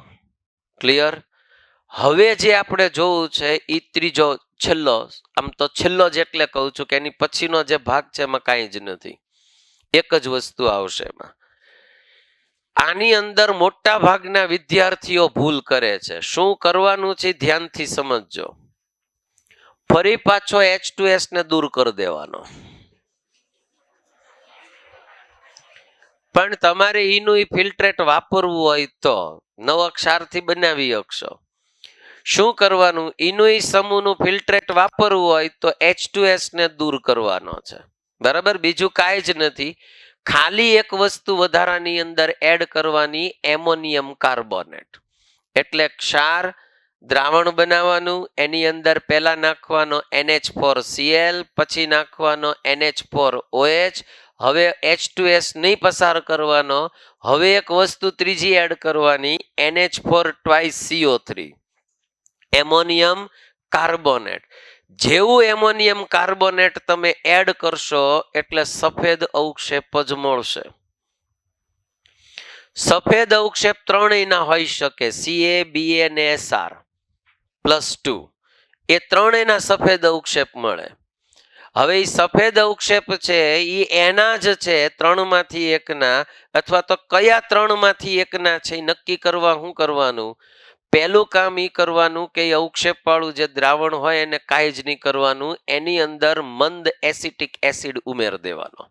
ક્લિયર? હવે જે આપણે જોવું છે એ ત્રીજો છેલ્લો, આમ તો છેલ્લો જ એટલે કહું છું કે એની પછીનો જે ભાગ છે એમાં કાંઈ જ નથી, એક જ વસ્તુ આવશે એમાં. આની અંદર મોટા ભાગના વિદ્યાર્થીઓ ભૂલ કરે છે. શું કરવાનું છે ધ્યાનથી સમજજો. ફરી પાછો H2S ને દૂર કરી દેવાનો. પણ તમારે ઈનું ફિલ્ટ્રેટ વાપરવું હોય તો નવા ક્ષારથી બનાવી શકશો. શું કરવાનું? ઈનું સમૂહનું ફિલ્ટ્રેટ વાપરવું હોય તો H2S ને દૂર કરવાનો છે. બરાબર? બીજું કાંઈ જ નથી. ખાલી એક વસ્તુ વધારાની અંદર એડ કરવાની, એમોનિયમ કાર્બોનેટ. એટલે ક્ષાર દ્રાવણ બનાવવાનું, એની અંદર પહેલા નાખવાનો NH4Cl, પછી નાખવાનો NH4OH. હવે H2S નહીં પસાર કરવાનો. હવે એક વસ્તુ ત્રીજી એડ કરવાની, NH4CO3, એમોનિયમ કાર્બોનેટ. જેવું એમોનિયમ કાર્બોનેટ તમે એડ કરશો એટલે સફેદ અવક્ષેપ જ મળશે. સફેદ અવક્ષેપ ત્રણેયના હોઈ શકે, Ca, Ba અને SR+2. એ ત્રણેયના સફેદ અવક્ષેપ મળે. હવે એ સફેદ અવક્ષેપ છે એ એના જ છે, ત્રણમાંથી એકના, અથવા તો કયા ત્રણમાંથી એકના છે એ નક્કી કરવા શું કરવાનું? પહેલું કામ એ કરવાનું કે અવક્ષેપ વાળું જે દ્રાવણ હોય એને કાંઈ જ નહીં કરવાનું, એની અંદર મંદ એસિટિક એસિડ ઉમેરી દેવાનો.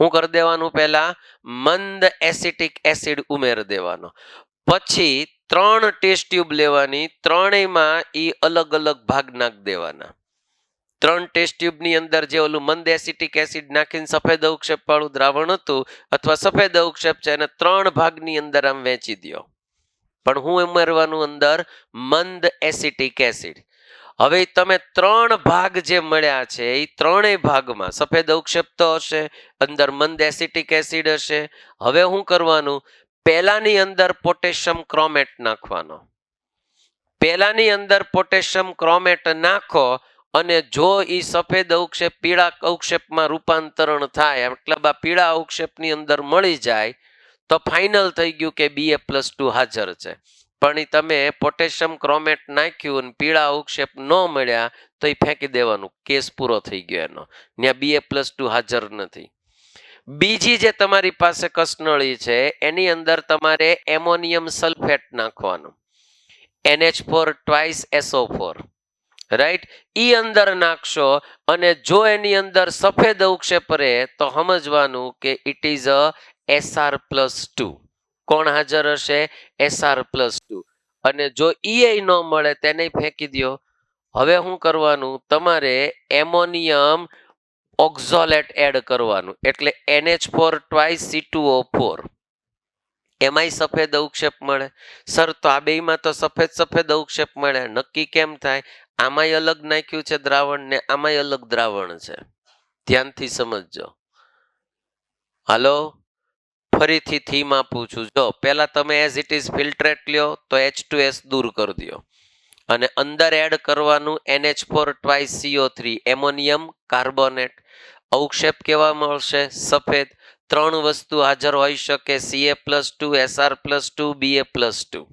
શું કરી દેવાનું? પહેલા મંદ એસિટિક એસિડ ઉમેરી દેવાનો. પછી 3 ટેસ્ટ ટ્યુબ લેવાની, ત્રણેયમાં એ અલગ અલગ ભાગ નાખી દેવાના. 3 ટેસ્ટ ટ્યુબની અંદર જે ઓલું મંદ એસિટિક એસિડ નાખીને સફેદ અવક્ષેપ વાળું દ્રાવણ હતું અથવા સફેદ અવક્ષેપ છે એને 3 ભાગની અંદર આમ વહેંચી દો. પણ હું ઉમેરવાનું અંદર મંદ એસિટિક એસિડ. હવે તમે 3 ભાગ જે મળ્યા છે એ ત્રણેય ભાગમાં સફેદ અવક્ષેપ તો હશે, અંદર મંદ એસિટિક એસિડ હશે. હવે શું કરવાનું? પહેલાની અંદર પોટેશિયમ ક્રોમેટ નાખવાનો. પહેલાની અંદર પોટેશિયમ ક્રોમેટ નાખો અને જો એ સફેદ અવક્ષેપ પીળા અવક્ષેપમાં રૂપાંતરણ થાય, મતલબ આ પીળા અવક્ષેપની અંદર મળી જાય તો ફાઇનલ થઈ ગયું કે Ba+2 હાજર છે. પણ તમે પોટેશિયમ ક્રોમેટ નાખ્યું અને પીળા અવક્ષેપ ન મળ્યા તો એ ફેંકી દેવાનું, કેસ પૂરો થઈ ગયો એનો. ત્યાં Ba+2 હાજર નથી. બીજી જે તમારી પાસે કસનળી છે એની અંદર તમારે એમોનિયમ સલ્ફેટ નાખવાનું, NH4 રાઈટ. ઈ અંદર નાખશો અને જો એની અંદર સફેદ અવક્ષેપ રહે તો સમજવાનું કે ઇટ ઇઝ અ SR+2. કોણ હાજર હશે? SR+2. અને જો ઈ ન મળે તેને ફેંકી દો. હવે શું કરવાનું? તમારે એમોનિયમ ઓક્ઝોલેટ એડ કરવાનું, એટલે NH4 એમાંય સફેદ અવક્ષેપ મળે. સર તો આ બેયમાં તો સફેદ સફેદ અવક્ષેપ મળે, નક્કી કેમ થાય? આમાંય અલગ નાખ્યું છે દ્રાવણ ને આમાંય અલગ દ્રાવણ છે. ધ્યાનથી સમજજો. હાલો, ફરીથી થીમ આપું છું. જો પહેલા તમે એઝ ઇટ ઇઝ ફિલ્ટ્રેટ લ્યો તો H2S દૂર કરી દો અને અંદર એડ કરવાનું NH4CO3, એમોનિયમ કાર્બોનેટ. અવક્ષેપ કેવા મળશે? સફેદ. 3 વસ્તુ હાજર હોઈ શકે, Ca+2, SR+2, Ba+2.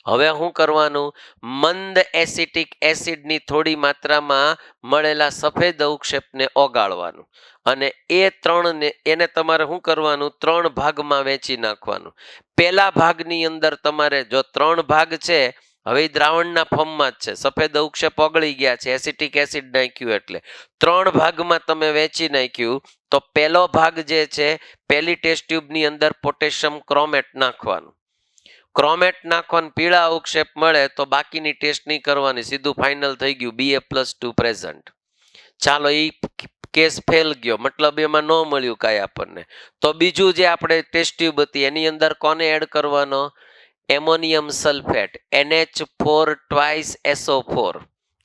હવે શું કરવાનું? મંદ એસિટિક એસિડની થોડી માત્રામાં મળેલા સફેદ અવક્ષેપને ઓગાળવાનું અને એ 3ને એને તમારે શું કરવાનું? 3 ભાગમાં વહેંચી નાખવાનું. પહેલા ભાગની અંદર તમારે જો 3 ભાગ છે, હવે દ્રાવણના ફોર્મમાં જ છે, સફેદ અવક્ષેપ ઓગળી ગયા છે, એસિટિક એસિડ નાખ્યું એટલે 3 ભાગમાં તમે વહેંચી નાખ્યું. તો પહેલો ભાગ જે છે, પહેલી ટેસ્ટ ટ્યુબની અંદર પોટેશિયમ ક્રોમેટ નાખવાનું. ક્રોમેટ નાખવાનું, પીળા અવક્ષેપ મળે તો બાકીની ટેસ્ટ નહીં કરવાની, સીધું ફાઇનલ થઈ ગયું Ba+2 પ્રેઝન્ટ. ચાલો, એ કેસ ફેલ ગયો, મતલબ એમાં ન મળ્યું કાંઈ આપણને. તો બીજું જે આપણે ટેસ્ટ ટ્યુબ હતી એની અંદર કોને એડ કરવાનો? Ammonium sulphate, NH4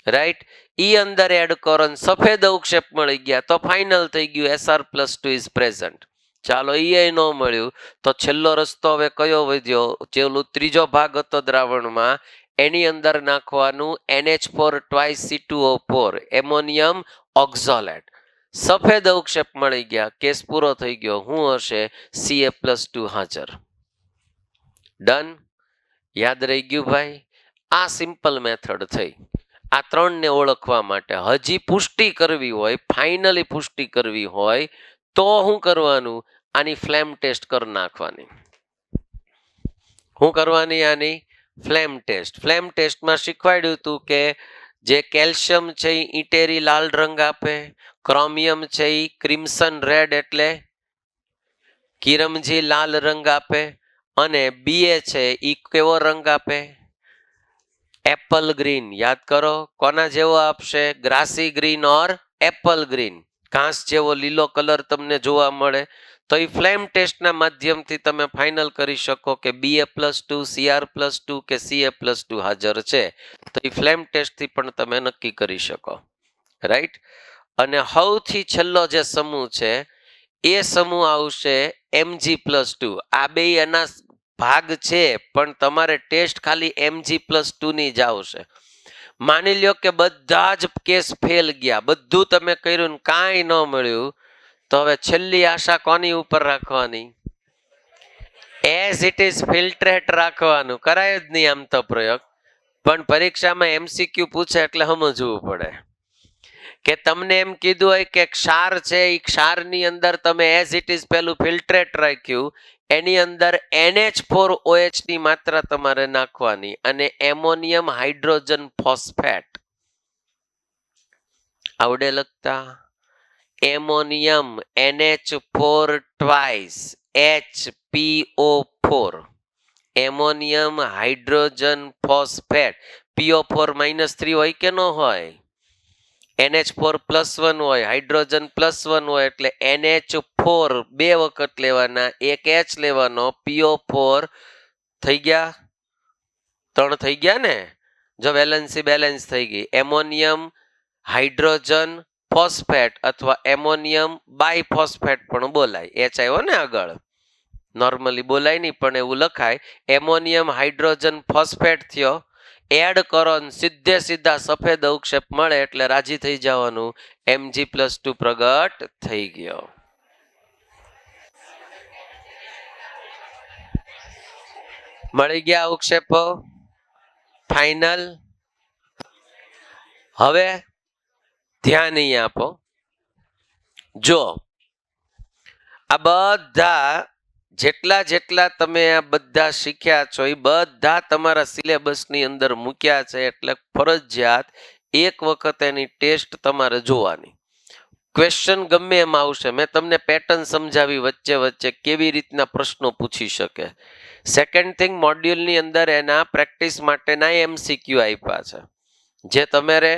right. ઈ અંદર એડ કરો ને સફેદ અવક્ષેપ મળી ગયા તો ફાઇનલ થઈ ગયું SR+2 ઇઝ પ્રેઝન્ટ. ચાલો એ ન મળ્યું તો છેલ્લો રસ્તો હવે કયો વધ્યો? જેલું ત્રીજો ભાગ હતો દ્રાવણમાં એની અંદર નાખવાનું NH4 twice C2O4 એમોનિયમ ઓક્ઝોલેટ. સફેદ અવક્ષેપ મળી ગયા, કેસ પૂરો થઈ ગયો. શું હશે? Ca+2 હાજર. ડન. યાદ રહી ગયું ભાઈ? આ સિમ્પલ મેથડ થઈ. આ ત્રણને ઓળખવા માટે હજી પુષ્ટિ કરવી હોય, ફાઇનલી પુષ્ટિ કરવી હોય તો શું કરવાનું? આની ફ્લેમ ટેસ્ટ કરી નાખવાની. શું કરવાની? આની ફ્લેમ ટેસ્ટ. ફ્લેમ ટેસ્ટમાં શીખવાડ્યું હતું કે જે કેલ્શિયમ છે એ ઈટેરી લાલ રંગ આપે, ક્રોમિયમ છે એ ક્રિમ્સન રેડ એટલે કિરમજી લાલ રંગ આપે, અને Ba છે એ કેવો રંગ આપે? Apple green. યાદ કરો કોના જેવો આપશે? ગ્રાસી ગ્રીન ઓર એપલ ગ્રીન. ઘાસ જેવો લીલો કલર તમને જોવા મળે. તો એ ફ્લેમ ટેસ્ટના માધ્યમથી તમે ફાઇનલ કરી શકો કે Ba+2 Cr+2 કે Ca+2 હાજર છે. તો એ ફ્લેમ ટેસ્ટથી પણ તમે નક્કી કરી શકો. રાઈટ. અને સૌથી છેલ્લો જે સમૂહ છે એ સમૂહ આવશે Mg+2. આ બે એના ભાગ છે પણ તમારે ટેસ્ટ ખાલી Mg+2 ની જ આવશે. માની લ્યો કે બધા જ કેસ ફેલ ગયા, બધું તમે કર્યું ને કાંઈ ન મળ્યું, તો હવે છેલ્લી આશા કોની ઉપર રાખવાની? એઝ ઇટ ઇઝ ફિલ્ટ્રેટ રાખવાનું. કરાય જ નહીં આમ તો પ્રયોગ, પણ પરીક્ષામાં MCQ પૂછે એટલે સમજવું પડે કે તમને એમ કીધું હોય કે ક્ષાર છે એ ક્ષારની અંદર તમે એઝ ઇટ ઇઝ પેલું ફિલ્ટ્રેટ રાખ્યું, એની અંદર NH4OH ની માત્રા તમારે નાખવાની અને એમોનિયમ હાઇડ્રોજન ફોસ્ફેટ. આવડે લખતા? Ammonium NH4 twice HPO4 ammonium hydrogen phosphate. PO4 -3 હોય કે ન હોય? NH4+1 હોય, હાઇડ્રોજન +1 હોય, એટલે NH4 બે વખત લેવાના, એક H લેવાનો, PO4 થઈ ગયા, 3 થઈ ગયા ને? જો વેલેન્સી બેલેન્સ થઈ ગઈ. એમોનિયમ હાઇડ્રોજન ફોસ્ફેટ અથવા એમોનિયમ બાયફોસ્ફેટ પણ બોલાય. H આવ્યો ને આગળ, નોર્મલી બોલાય નહીં પણ એવું લખાય. એમોનિયમ હાઇડ્રોજન ફોસ્ફેટ થયો, એડ કરો ને સીધે સીધા સફેદ અવક્ષેપ મળે એટલે રાજી થઈ જવાનું, Mg+2 પ્રગટ થઈ ગયો. મળી ગયા અવક્ષેપો ફાઇનલ. હવે ધ્યાન અહીં આપો. જો આ બધા જેટલા તમે આ બધા શીખ્યા છો એ બધા તમારા સિલેબસની અંદર મૂક્યા છે, એટલે ફરજિયાત એક વખત એની ટેસ્ટ તમારે જોવાની. ક્વેશ્ચન ગમે એમ આવશે. મેં તમને પેટર્ન સમજાવી વચ્ચે વચ્ચે કેવી રીતના પ્રશ્નો પૂછી શકે. સેકન્ડ થિંગ, મોડ્યુલની અંદર એના પ્રેક્ટિસ માટેના MCQ આપ્યા છે, જે તમારે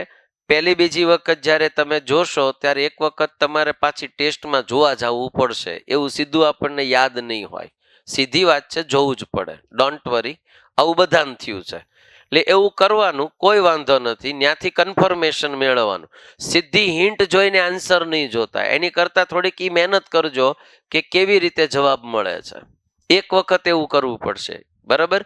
પહેલી બીજી વખત જ્યારે તમે જોશો ત્યારે એક વખત તમારે પાછી ટેસ્ટમાં જોવા જવું પડશે. એવું સીધું આપણને યાદ નહીં હોય. સીધી વાત છે, જોવું જ પડે. ડોન્ટ વરી, આવું બધાને થયું છે. એટલે એવું કરવાનું, કોઈ વાંધો નથી. ત્યાંથી કન્ફર્મેશન મેળવવાનું. સીધી હિન્ટ જોઈને આન્સર નહીં જોતા. એની કરતાં થોડીક મહેનત કરજો કે કેવી રીતે જવાબ મળે છે. એક વખત એવું કરવું પડશે. બરાબર?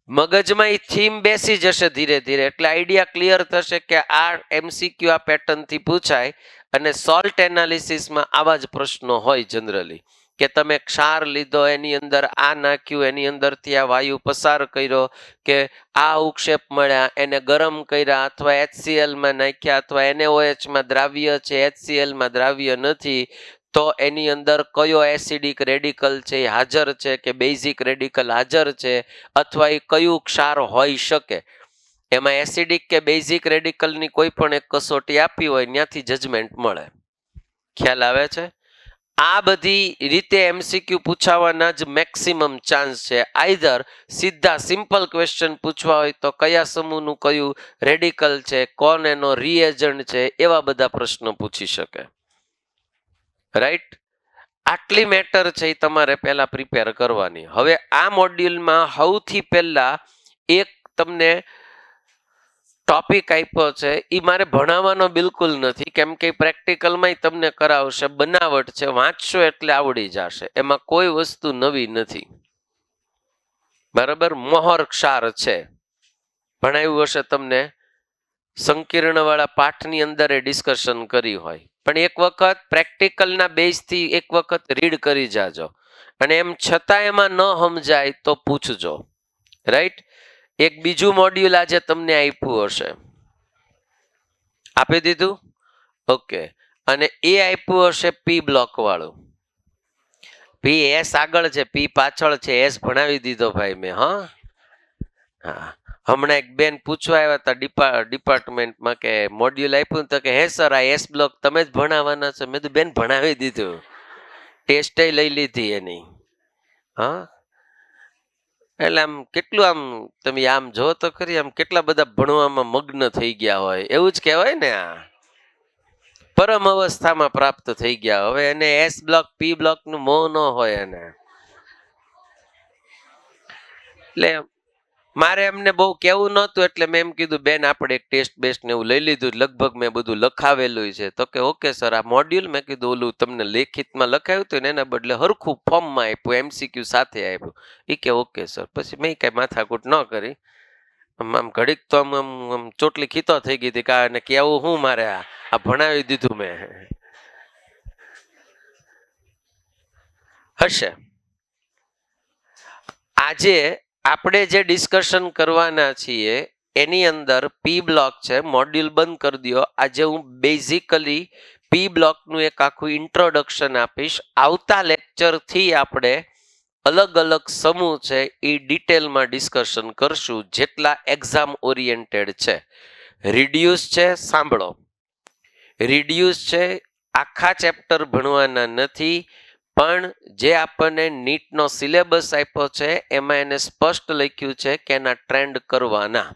મગજમાં એ થીમ બેસી જશે ધીરે ધીરે, એટલે આઈડિયા ક્લિયર થશે કે આ MCQ આ પેટર્નથી પૂછાય. અને સોલ્ટ એનાલિસિસમાં આવા જ પ્રશ્નો હોય જનરલી, કે તમે ક્ષાર લીધો, એની અંદર આ નાખ્યું, એની અંદરથી આ વાયુ પસાર કર્યો, કે આ ઉક્ષેપ મળ્યા, એને ગરમ કર્યા, અથવા HCl માં નાખ્યા, અથવા NaOH માં દ્રાવ્ય છે, HCl માં દ્રાવ્ય નથી, તો એની અંદર કયો એસિડિક રેડિકલ છે એ હાજર છે કે બેઝિક રેડિકલ હાજર છે, અથવા એ કયું ક્ષાર હોઈ શકે. એમાં એસિડિક કે બેઝિક રેડિકલની કોઈ પણ એક કસોટી આપી હોય, ત્યાંથી જજમેન્ટ મળે. ખ્યાલ આવે છે? આ બધી રીતે MCQ પૂછાવાના જ મેક્સિમમ ચાન્સ છે. આઈધર સીધા સિમ્પલ ક્વેશ્ચન પૂછવા હોય તો કયા સમૂહનું કયું રેડિકલ છે, કોણ એનો રિએજન્ટ છે, એવા બધા પ્રશ્નો પૂછી શકે. રાઈટ? આટલી મેટર છે એ તમારે પહેલા પ્રિપેર કરવાની. હવે આ મોડ્યુલમાં સૌથી પહેલા એક તમને ટોપિક આપ્યો છે એ મારે ભણાવવાનો બિલકુલ નથી, કેમ કે પ્રેક્ટિકલમાં તમને કરાવશે, બનાવટ છે, વાંચશો એટલે આવડી જશે, એમાં કોઈ વસ્તુ નવી નથી. બરાબર, મોહર ક્ષાર છે, ભણાવ્યું હશે તમને, સંકીર્ણ વાળા પાઠની અંદર એ ડિસ્કશન કરી હોય, પણ એક વખત પ્રેક્ટિકલના બેઝથી એક વખત રીડ કરી જાજો, અને એમ છતાં એમાં ન સમજાય તો પૂછજો. રાઈટ. એક બીજું મોડ્યુલ આજે તમને આપ્યું હશે, આપી દીધું? ઓકે. અને એ આપ્યું હશે પી બ્લોક વાળું. પી એસ આગળ છે, પી પાછળ છે, એસ ભણાવી દીધો ભાઈ મેં. હા, હમણાં એક બેન પૂછવા આવ્યા હતા ડિપાર્ટમેન્ટમાં કે મોડ્યુલ આપ્યું તો કે હે સર આ એસ બ્લોક તમે જ ભણાવવાના છો. મેં તો બેન ભણાવી દીધું, ટેસ્ટે લઈ લીધી એની. હા, એટલે આમ કેટલું આમ તમે આમ જો તો ખરી, આમ કેટલા બધા ભણવામાં મગ્ન થઈ ગયા હોય, એવું જ કહેવાય ને. આ પરમ અવસ્થામાં પ્રાપ્ત થઈ ગયા. હવે એને એસ બ્લોક પી બ્લોક નું મોહ ન હોય એને. એટલે મારે એમને બહુ કેવું નહોતું, એટલે મેં એમ કીધું બેન આપણે એક ટેસ્ટ બેસ્ટ ને એવું લઈ લીધું, લગભગ મેં બધું લખાવેલું છે. તો કે ઓકે સર આ મોડ્યુલ, મેં કીધું ઓલું તમને લેખિતમાં લખાયું હતું ને એના બદલે હરખું ફોર્મમાં આપ્યું, એમસીક્યુ સાથે આપ્યું. એ કે ઓકે સર. પછી મેં કઈ માથાકૂટ ન કરી. આમ ઘડીક તો આમ ચોટલી ખીતો થઈ ગઈ હતી કા, અને કેવું હું મારે આ ભણાવી દીધું મેં. હશે. આજે આપણે જે ડિસ્કશન કરવાના છીએ એની અંદર પી બ્લોક છે, મોડ્યુલ બંધ કરી દો. આજે હું બેઝિકલી પી બ્લોકનું એક આખું ઇન્ટ્રોડક્શન આપીશ. આવતા લેક્ચરથી આપણે અલગ અલગ સમૂહ છે એ ડિટેલમાં ડિસ્કશન કરશું, જેટલા એક્ઝામ ઓરિએન્ટેડ છે. રિડ્યુસ છે, સાંભળો, રિડ્યુસ છે, આખા ચેપ્ટર ભણવાના નથી, પણ જે આપણને નીટનો સિલેબસ આપ્યો છે એમાં એને સ્પષ્ટ લખ્યું છે કે એના ટ્રેન્ડ કરવાના.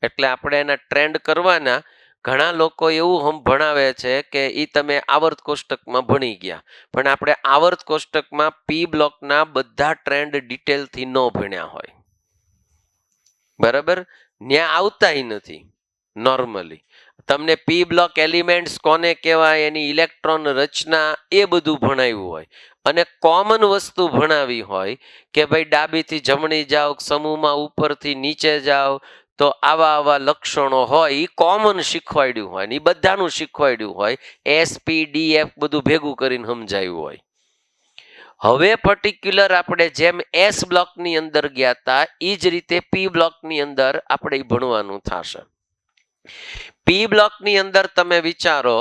એટલે આપણે એના ટ્રેન્ડ કરવાના. ઘણા લોકો એવું ભણાવે છે કે એ તમે આવર્ત કોષ્ટકમાં ભણી ગયા, પણ આપણે આવર્ત કોષ્ટકમાં પી બ્લોકના બધા ટ્રેન્ડ ડિટેલથી ન ભણ્યા હોય. બરાબર, ત્યાં આવતાય નથી. નોર્મલી તમને પી બ્લોક એલિમેન્ટ્સ કોને કહેવાય, એની ઇલેક્ટ્રોન રચના, એ બધું ભણાવ્યું હોય, અને કોમન વસ્તુ ભણાવી હોય કે ભાઈ ડાબીથી જમણી જાઓ, સમૂહમાં ઉપરથી નીચે જાઓ તો આવા આવા લક્ષણો હોય, એ કોમન શીખવાડ્યું હોય ને એ બધાનું શીખવાડ્યું હોય. એસ પી ડી એફ બધું ભેગું કરીને સમજાયું હોય. હવે પર્ટિક્યુલર આપણે જેમ એસ બ્લોકની અંદર ગયા હતા એ જ રીતે પી બ્લોકની અંદર આપણે ભણવાનું થશે. પી બ્લોકની અંદર તમે વિચારો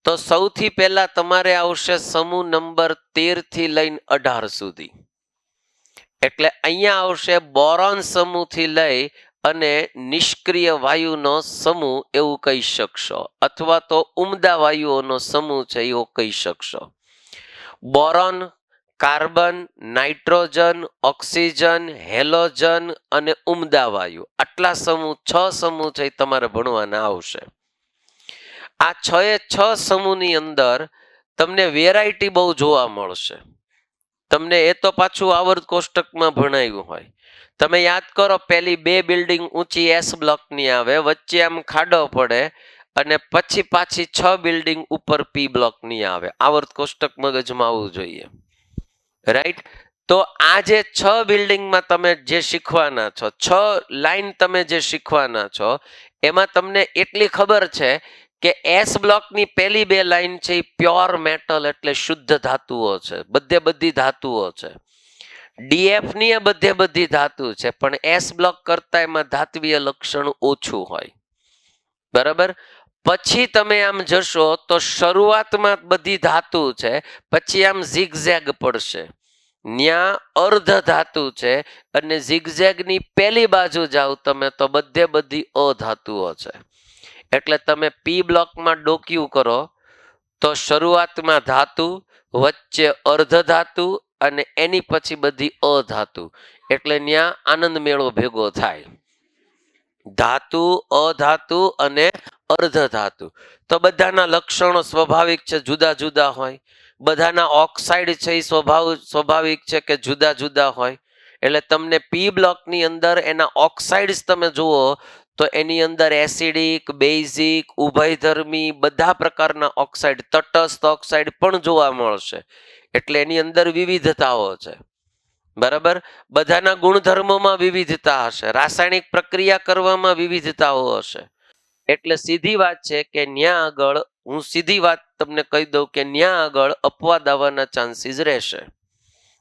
તો સૌથી પહેલા તમારે આવશે સમૂહ નંબર 13 થી લઈને 18 સુધી. એટલે અહીંયા આવશે બોરોન સમૂહથી લઈ અને નિષ્ક્રિય વાયુનો સમૂહ એવું કહી શકશો, અથવા તો ઉમદા વાયુઓનો સમૂહ છે એવો કહી શકશો. Boron, carbon, nitrogen, oxygen, halogen અને ઉમદા વાયુ, આટલા સમૂહ 6 સમૂહ છે તમારે ભણવાના આવશે. આ 6 સમૂહની અંદર તમને વેરાયટી બહુ જોવા મળશે. તમને એ તો પાછું આવર્ત કોષ્ટકમાં ભણાવ્યું હોય. તમે યાદ કરો, પહેલી 2 બિલ્ડિંગ ઊંચી એસ બ્લોકની આવે, વચ્ચે આમ ખાડો પડે, અને પછી પાછી 6 બિલ્ડિંગ ઉપર પી બ્લોકની આવે. આવર્ત કોષ્ટક મગજમાં આવવું જોઈએ. રાઈટ. તો આ જે 6 બિલ્ડિંગમાં તમે જે શીખવાના છો, 6 લાઈન તમે જે શીખવાના છો, એમાં તમને એટલી ખબર છે કે એસ બ્લોકની પહેલી 2 લાઈન છે એ પ્યોર મેટલ એટલે શુદ્ધ ધાતુઓ છે, બધી ધાતુઓ છે. ડીએફ ની બધી ધાતુ છે, પણ એસ બ્લોક કરતા એમાં ધાત્વીય લક્ષણ ઓછું હોય. બરાબર. પછી તમે આમ જશો તો શરૂઆતમાં બધી ધાતુ છે, પછી આમ ઝિગઝેગ પડશે, ન્યા અર્ધ ધાતુ છે, અને ઝિગઝેગની પહેલી બાજુ જાઓ તમે તો બધી અધાતુઓ છે. એટલે તમે પી બ્લોકમાં ડોક્યું કરો તો શરૂઆતમાં ધાતુ, વચ્ચે અર્ધ ધાતુ અને એની પછી બધી અધાતુ, એટલે ત્યાં આનંદ મેળો ભેગો થાય. ધાતુ, અધાતુ અને અર્ધ ધાતુ. તો બધાના લક્ષણો સ્વાભાવિક છે, જુદા જુદા હોય. બધાના ઓક્સાઇડ છે એ સ્વાભાવિક છે કે જુદા જુદા હોય. એટલે તમને પી બ્લોકની અંદર એના ઓક્સાઇડ્સ તમે જુઓ તો એની અંદર એસિડિક, બેઝિક, ઉભયધર્મી બધા પ્રકારના ઓક્સાઇડ, તટસ્થ ઓક્સાઇડ પણ જોવા મળશે. એટલે એની અંદર વિવિધતાઓ છે. બરાબર, બધાના ગુણધર્મોમાં વિવિધતા હશે, રાસાયણિક પ્રક્રિયા કરવામાં વિવિધતાઓ હશે. એટલે સીધી વાત છે કે ન્યા આગળ હું સીધી વાત તમને કહી દઉં કે ન્યા આગળ અપવાદ આવવાના ચાન્સીસ રહેશે,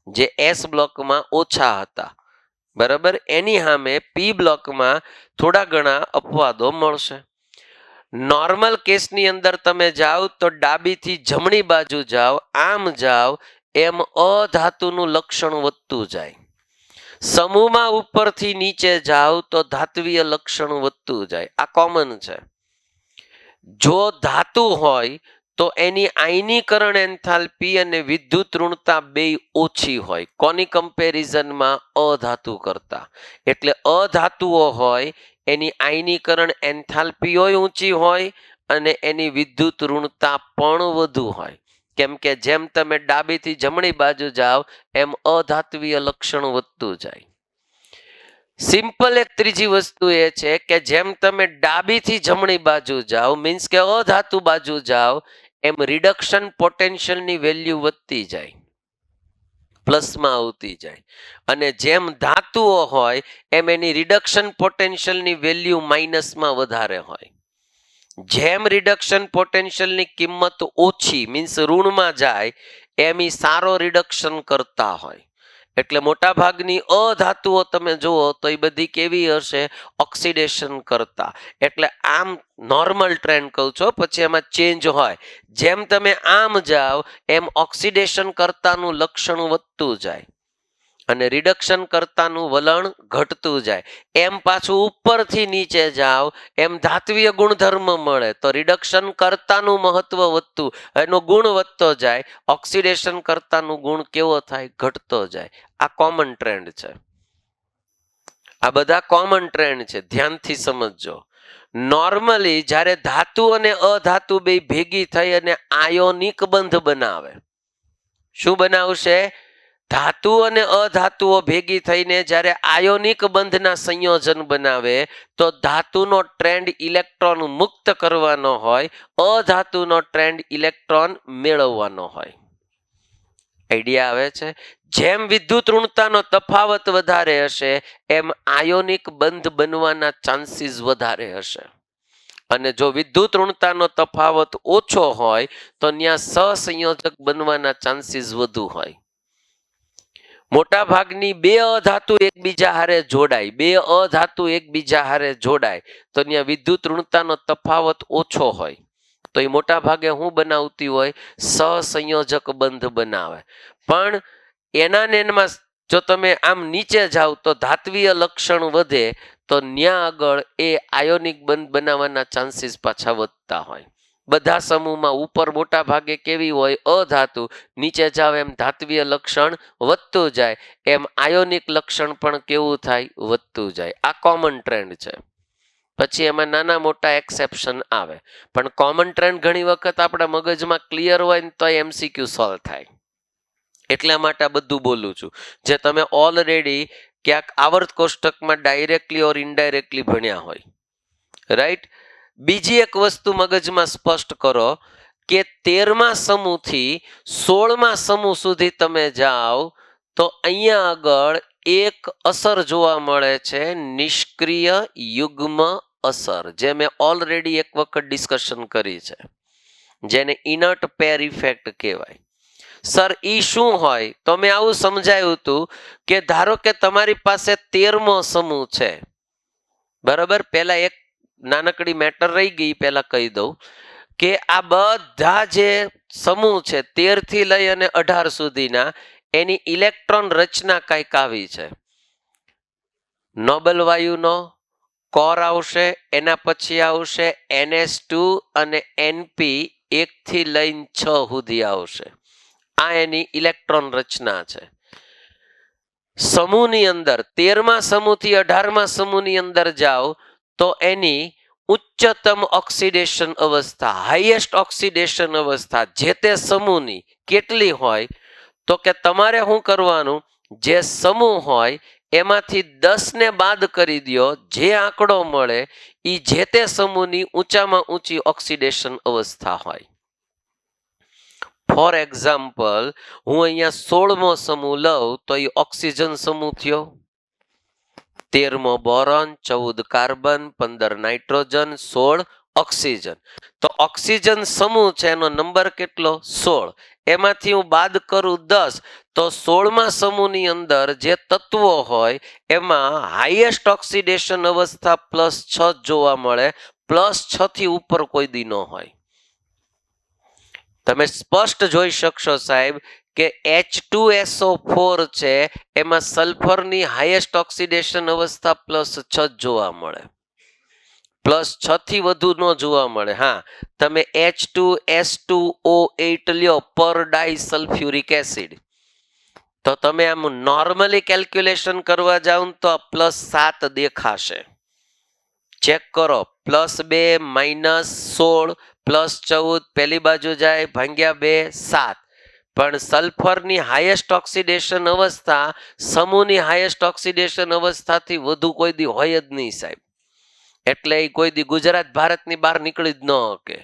જે એસ બ્લોકમાં ઓછા હતા. બરાબર, એની સામે પી બ્લોકમાં થોડા ઘણા અપવાદો મળશે. નોર્મલ કેસની અંદર તમે જાઓ તો ડાબીથી જમણી બાજુ જાઓ, આમ જાઓ એમ અધાતુનું લક્ષણ વધતું જાય. સમૂહમાં ઉપરથી નીચે જાઓ તો ધાત્વીય લક્ષણ વધતું જાય. આ કોમન છે. જો ધાતુ હોય તો એની આયનીકરણ એન્થાલ્પી અને વિદ્યુત ઋણતા બે ઓછી હોય, કોની કમ્પેરિઝનમાં? અધાતુ કરતા. એટલે અધાતુઓ હોય એની આયનીકરણ એન્થાલ્પી ઊંચી હોય અને એની વિદ્યુત ઋણતા પણ વધુ હોય. કેમ કે જેમ તમે ડાબીથી જમણી બાજુ જાઓ એમ અધાત્વીય લક્ષણ વધતું જાય. સિમ્પલ એક ત્રીજી વસ્તુ એ છે કે જેમ તમે ડાબીથી જમણી બાજુ જાઓ, મીન્સ કે અધાતુ બાજુ જાઓ, એમ રિડક્શન પોટેન્શિયલની વેલ્યુ વધતી જાય, પ્લસમાં આવતી જાય. અને જેમ ધાતુઓ હોય એમ એની રિડક્શન પોટેન્શિયલની વેલ્યુ માઇનસમાં વધારે હોય. જેમ રિડક્શન પોટેન્શિયલની કિંમત ઓછી મીન્સ ઋણમાં જાય એમ ઈ સારો રિડક્શન કરતા હોય. એટલે મોટા ભાગની અધાતુઓ તમે જુઓ તો એ બધી કેવી હશે? ઓક્સિડેશન કરતા. એટલે આમ નોર્મલ ટ્રેન્ડ કહું છું, પછી એમાં ચેન્જ હોય. જેમ તમે આમ જાઓ એમ ઓક્સિડેશન કરતાનું લક્ષણ વધતું જાય અને રિડક્શન કરતાનું વલણ ઘટતું જાય. એમ પાછું ઉપરથી નીચે જાઓ એમ ધાત્વીય ગુણધર્મ મળે તો રિડક્શન કરતાનું મહત્વ વધતું, એનો ગુણ વધતો જાય, ઓક્સિડેશન કરતાનું ગુણ કેવો થાય? ઘટતો જાય. આ કોમન ટ્રેન્ડ છે. આ બધા કોમન ટ્રેન્ડ છે, ધ્યાનથી સમજજો. નોર્મલી જ્યારે ધાતુ અને અધાતુ બે ભેગી થઈ અને આયોનિક બંધ બનાવે, શું બનાવશે? ધાતુ અને અધાતુઓ ભેગી થઈને જ્યારે આયોનિક બંધના સંયોજન બનાવે તો ધાતુનો ટ્રેન્ડ ઇલેક્ટ્રોન મુક્ત કરવાનો હોય, અધાતુનો ટ્રેન્ડ ઇલેક્ટ્રોન મેળવવાનો હોય. આઈડિયા આવે છે? જેમ વિદ્યુત ઋણતાનો તફાવત વધારે હશે એમ આયોનિક બંધ બનવાના ચાન્સીસ વધારે હશે. અને જો વિદ્યુત ઋણતાનો તફાવત ઓછો હોય તો ત્યાં સહસંયોજક બનવાના ચાન્સીસ વધુ હોય. મોટા ભાગની બે અધાતુ એકબીજા હારે જોડાય, બે અધાતુ એકબીજા હારે જોડાય તો ત્યાં વિદ્યુત ઋણતાનો તફાવત ઓછો હોય તો એ મોટા ભાગે શું બનાવતી હોય? સહસંયોજક બંધ બનાવે. પણ એના નેનમાં જો તમે આમ નીચે જાઓ તો ધાત્વીય લક્ષણ વધે તો ત્યાં આગળ એ આયોનિક બંધ બનાવવાના ચાન્સીસ પાછા વધતા હોય. બધા સમૂહમાં ઉપર મોટા ભાગે કેવી હોય? અધાતુ. નીચે જાવ એમ ધાત્વીય લક્ષણ વધતું જાય, એમ આયોનિક લક્ષણ પણ કેવું થાય? વધતું જાય. આ કોમન ટ્રેન્ડ છે. પછી એમાં નાના મોટા એક્સેપ્શન આવે, પણ કોમન ટ્રેન્ડ ઘણી વખત આપણા મગજમાં ક્લિયર હોય ને તો એમસીક્યુ સોલ્વ થાય. એટલા માટે આ બધું બોલું છું, જે તમે ઓલરેડી ક્યાંક આવર્ત કોષ્ટકમાં ડાયરેક્ટલી ઓર ઇનડાયરેક્ટલી ભણ્યા હોય. રાઈટ? બીજી એક વસ્તુ મગજમાં સ્પષ્ટ કરો કે 13મા સમૂહથી 16મા સમૂહ સુધી તમે જાઓ તો અહીંયા આગળ એક અસર જોવા મળે છે, નિષ્ક્રિય યુગ્મ અસર, જે મેં ઓલરેડી એક વખત ડિસ્કશન કરી છે, જેને ઇનર્ટ પેર ઇફેક્ટ કહેવાય. સર ઈ શું હોય? તો મેં આવું સમજાયું હતું કે ધારો કે તમારી પાસે 13મો સમૂહ છે, બરાબર? પહેલા એક નાનકડી મેટર રહી ગઈ, પહેલા કહી દઉં કે આ બધા જે સમૂહ છે 13 થી લઈ અને 18 સુધીના, એની ઇલેક્ટ્રોન રચના કંઈક આવી છે. નોબલ વાયુનો કોર આવશે, એના પછી આવશે NH2 અને NP 1 થી લઈને 6 સુધી આવશે. આ એની ઇલેક્ટ્રોન રચના છે. સમૂહની અંદર 13મા સમૂહથી 18મા સમૂહની અંદર જાઓ તો એની ઉચ્ચતમ ઓક્સિડેશન અવસ્થા, હાઈએસ્ટ ઓક્સિડેશન અવસ્થા જે તે સમૂહની કેટલી હોય? તો કે તમારે શું કરવાનું? જે સમૂહ હોય એમાંથી 10 ને બાદ કરી દો, જે આંકડો મળે એ જે તે સમૂહની ઊંચામાં ઊંચી ઓક્સિડેશન અવસ્થા હોય. ફોર એક્ઝામ્પલ, હું અહીંયા 16મો સમૂહ લઉં તો એ ઓક્સિજન સમૂહ થયો, 13મો બોરોન, 14 કાર્બન, 15 નાઇટ્રોજન, 16 ઓક્સિજન. તો ઓક્સિજન સમૂહ છે એનો નંબર કેટલો? 16. એમાંથી હું બાદ કરું 10 તો 16મા સમૂહની અંદર જે તત્વો હોય એમાં હાઈએસ્ટ ઓક્સિડેશન અવસ્થા +6 જોવા મળે. +6 થી ઉપર કોઈ દી ન હોય. તમે સ્પષ્ટ જોઈ શકશો સાહેબ કે H2SO4 છે એમાં સલ્ફરની હાઈએસ્ટ ઓક્સિડેશન અવસ્થા +6 જોવા મળે. +6 થી વધુ ન જોવા મળે. હા, તમે H2S2O8 લ્યો પર ડાઈ સલ્ફ્યુરિક એસિડ, તો તમે આમ નોર્મલી કેલ્ક્યુલેશન કરવા જાઓ તો +7 દેખાશે. ચેક કરો, +2 -16 +14 પેલી બાજુ જાય ભાગ્યા 2 7. પણ સલ્ફરની હાઈએસ્ટ ઓક્સિડેશન અવસ્થા સમૂહની હાઈએસ્ટ ઓક્સિડેશન અવસ્થાથી વધુ કોઈ દી હોય જ નહીં સાહેબ. એટલે એ કોઈ દી ગુજરાત ભારતની બહાર નીકળી જ ન શકે.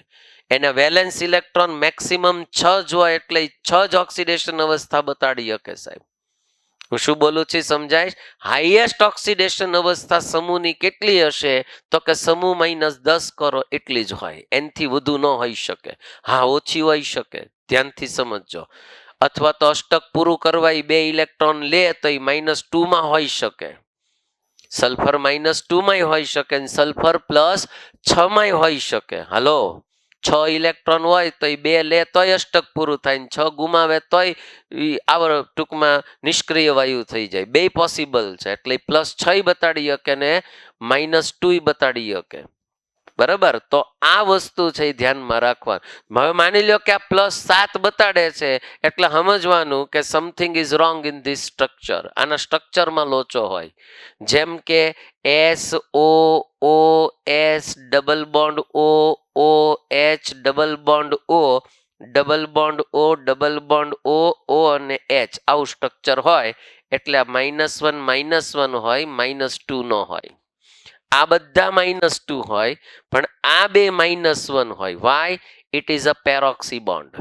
એને વેલેન્સ ઇલેક્ટ્રોન મેક્સિમમ 6 જ હોય એટલે 6 જ ઓક્સિડેશન અવસ્થા બતાડી શકે સાહેબ. હું શું બોલું છું સમજાય? હાઈએસ્ટ ઓક્સિડેશન અવસ્થા સમૂહની કેટલી હશે તો કે સમૂહ -10 કરો એટલી જ હોય, એનથી વધુ ન હોઈ શકે. હા, ઓછી હોઈ શકે, ધ્યાનથી સમજજો. અથવા તો અષ્ટક પૂરું કરવા 2 ઇલેક્ટ્રોન લે તો એ -2 માં હોઈ શકે, સલ્ફર -2 માં હોઈ શકે, સલ્ફર +6 માં હોઈ શકે. હાલો, 6 ઇલેક્ટ્રોન હોય તો 2 લે તોય અષ્ટક પૂરું થાય, 6 ગુમાવે તોય ટૂંકમાં નિષ્ક્રિય વાયુ થઈ જાય. બે પોસિબલ છે. એટલે +6 બતાડી શકે ને -2 બતાડી શકે. બરાબર? તો આ વસ્તુ છે એ ધ્યાનમાં રાખવાનું. હવે માની લો કે આ +7 બતાડે છે એટલે સમજવાનું કે something is wrong in this structure. આના સ્ટ્રક્ચરમાં લોચો હોય. જેમ કે SOOS double bond OOH double bond O double bond O double bond O અને H આવું સ્ટ્રક્ચર હોય એટલે આ -1 હોય, -2 નો હોય. આ બધા -2 હોય પણ આ બે -1 હોય. Why? It is a peroxy bond.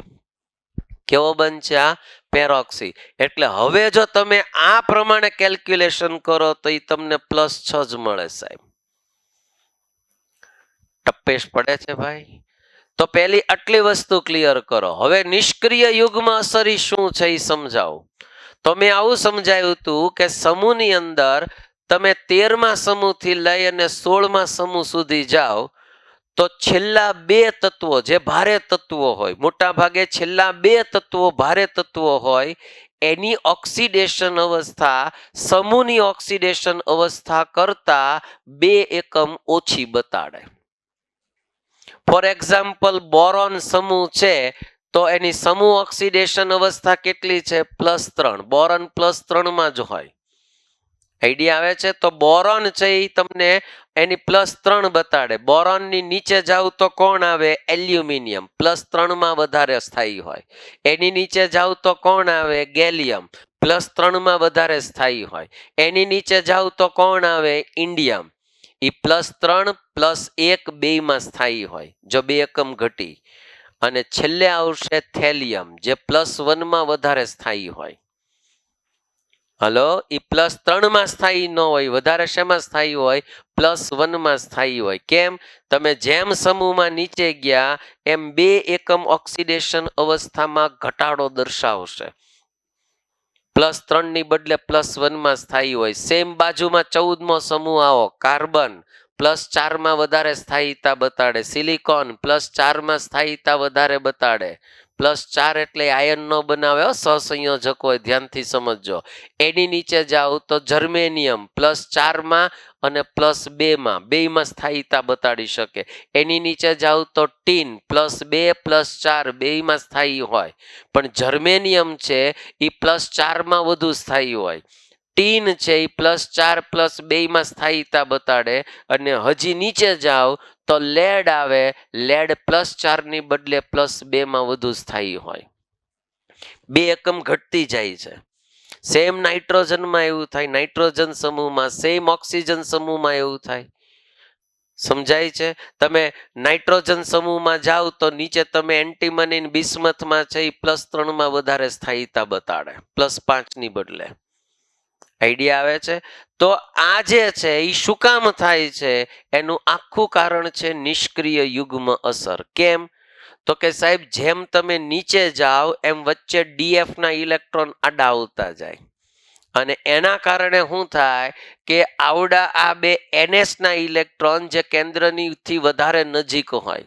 કેવો બનશે આ? પેરોક્સી. એટલે હવે જો તમે આ પ્રમાણે કેલ્ક્યુલેશન કરો તો એ તમને +6 જ મળે સાહેબ. ટપ્પેશ પડે છે ભાઈ? તો પહેલી આટલી વસ્તુ ક્લિયર કરો. હવે નિષ્ક્રિય યુગ્મ અસર શું છે એ સમજાવો. તો મેં આવું સમજાવ્યું હતું કે સમૂહની અંદર તમે 13મા સમૂહથી લઈ અને 16મા સમૂહ સુધી જાઓ તો છેલ્લા 2 તત્વો જે ભારે તત્વો હોય, મોટા ભાગે છેલ્લા 2 તત્વો ભારે તત્વો હોય, એની ઓક્સિડેશન અવસ્થા સમૂહની ઓક્સિડેશન અવસ્થા કરતા 2 એકમ ઓછી બતાડે. ફોર એક્ઝામ્પલ, બોરોન સમૂહ છે તો એની સમૂહ ઓક્સિડેશન અવસ્થા કેટલી છે? +3. બોરોન +3 માં જ હોય. આઈડિયા આવે છે? તો બોરોન છે એ તમને એની +3 બતાડે. બોરોનની નીચે જાવ તો કોણ આવે? એલ્યુમિનિયમ +3 માં વધારે સ્થાયી હોય. એની નીચે જાવ તો કોણ આવે? ગેલિયમ +3 માં વધારે સ્થાયી હોય. એની નીચે જાવ તો કોણ આવે? ઇન્ડિયમ. એ +3 +1 બેયમાં સ્થાયી હોય જો 2 એકમ ઘટી. અને છેલ્લે આવશે થેલિયમ જે +1 માં વધારે સ્થાયી હોય. હલો, એ +3 માં સ્થાયી ન હોય, વધારે શેમાં સ્થાયી હોય? +1 માં સ્થાયી હોય. કેમ? તમે જેમ સમૂહમાં નીચે ગયા એમ 2 એકમ ઓક્સિડેશન અવસ્થામાં ઘટાડો દર્શાવશે. +3 ની બદલે +1 માં સ્થાયી હોય. સેમ બાજુમાં 14મો સમૂહ આવો, કાર્બન +4 માં વધારે સ્થાયીતા બતાડે. સિલિકોન +4 માં સ્થાયીતા વધારે બતાડે. +4 એટલે આયન નો બનાવે, સહસંયોજક હોય, ધ્યાનથી સમજજો. એની નીચે જાઓ તો જર્મેનિયમ +4 માં અને +2 માં બેયમાં સ્થાયીતા બતાડી શકે. એની નીચે જાઓ તો ટીન +2 +4 બેયમાં સ્થાયી હોય, પણ જર્મેનિયમ છે એ +4 માં વધુ સ્થાયી હોય. ટીન છે એ +4 +2 સ્થાયીતા બતાડે. અને હજી નીચે જાઓ તો લેડ આવે, લેડ +4 ની બદલે +2 માં વધુ સ્થાયી હોય. 2 એકમ ઘટતી જાય છે. સેમ નાઇટ્રોજનમાં એવું થાય, નાઇટ્રોજન સમૂહમાં સેમ ઓક્સિજન સમૂહમાં એવું થાય. સમજાય છે? તમે નાઇટ્રોજન સમૂહમાં જાઓ તો નીચે તમે એન્ટીમની બિસ્મથમાં છે એ +3 વધારે સ્થાયીતા બતાડે, +5 ની બદલે. આઈડિયા આવે છે? તો આ જે છે એ શું કામ થાય છે એનું આખું કારણ છે નિષ્ક્રિય યુગ્મ અસર. કેમ? તો કે સાહેબ જેમ તમે નીચે જાઓ એમ વચ્ચે ડીએફ ના ઇલેક્ટ્રોન આડા આવતા જાય અને એના કારણે શું થાય કે આવડા આ બે NS ના ઇલેક્ટ્રોન જે કેન્દ્રથી વધારે નજીક હોય,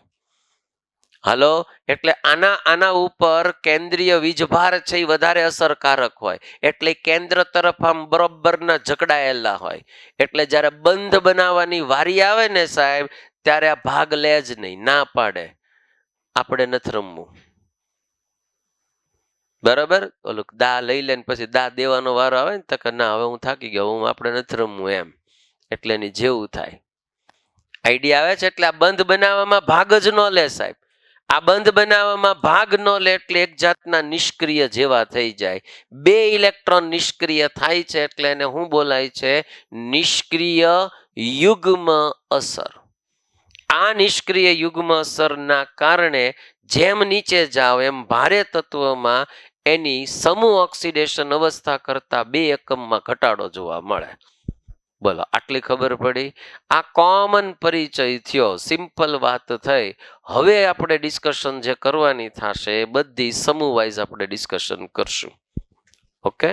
હાલો, એટલે આના ઉપર કેન્દ્રીય વીજભાર છે એ વધારે અસરકારક હોય, એટલે કેન્દ્ર તરફ આમ બરોબરના જકડાયેલા હોય, એટલે જ્યારે બંધ બનાવવાની વારી આવે ને સાહેબ ત્યારે આ ભાગ લે જ નહીં, ના પાડે, આપણે નથી રમવું. બરાબર? ઓલું દા લઈ લે ને પછી દા દેવાનો વારો આવે ને તો ના હવે હું થાકી ગયો, હું આપણે નથી રમવું એમ, એટલે એની જેવું થાય. આઈડિયા આવે છે? એટલે આ બંધ બનાવવામાં ભાગ જ ન લે સાહેબ. આ બંધ બનાવવામાં ભાગ ન લે એટલે એક જાતના નિષ્ક્રિય જેવા થઈ જાય. બે ઇલેક્ટ્રોન નિષ્ક્રિય થાય છે એટલે એને શું બોલાય છે? નિષ્ક્રિય યુગ્મ અસર. આ નિષ્ક્રિય યુગ્મ અસરના કારણે જેમ નીચે જાઓ એમ ભારે તત્વમાં એની સમૂહ ઓક્સિડેશન અવસ્થા કરતા 2 એકમમાં ઘટાડો જોવા મળે. બોલો, આટલી ખબર પડી? આ કોમન પરિચય થયો, સિમ્પલ વાત થઈ. હવે આપણે ડિસ્કશન જે કરવાની થશે એ બધી સમૂહ વાઇઝ આપણે ડિસ્કશન કરશું. ઓકે?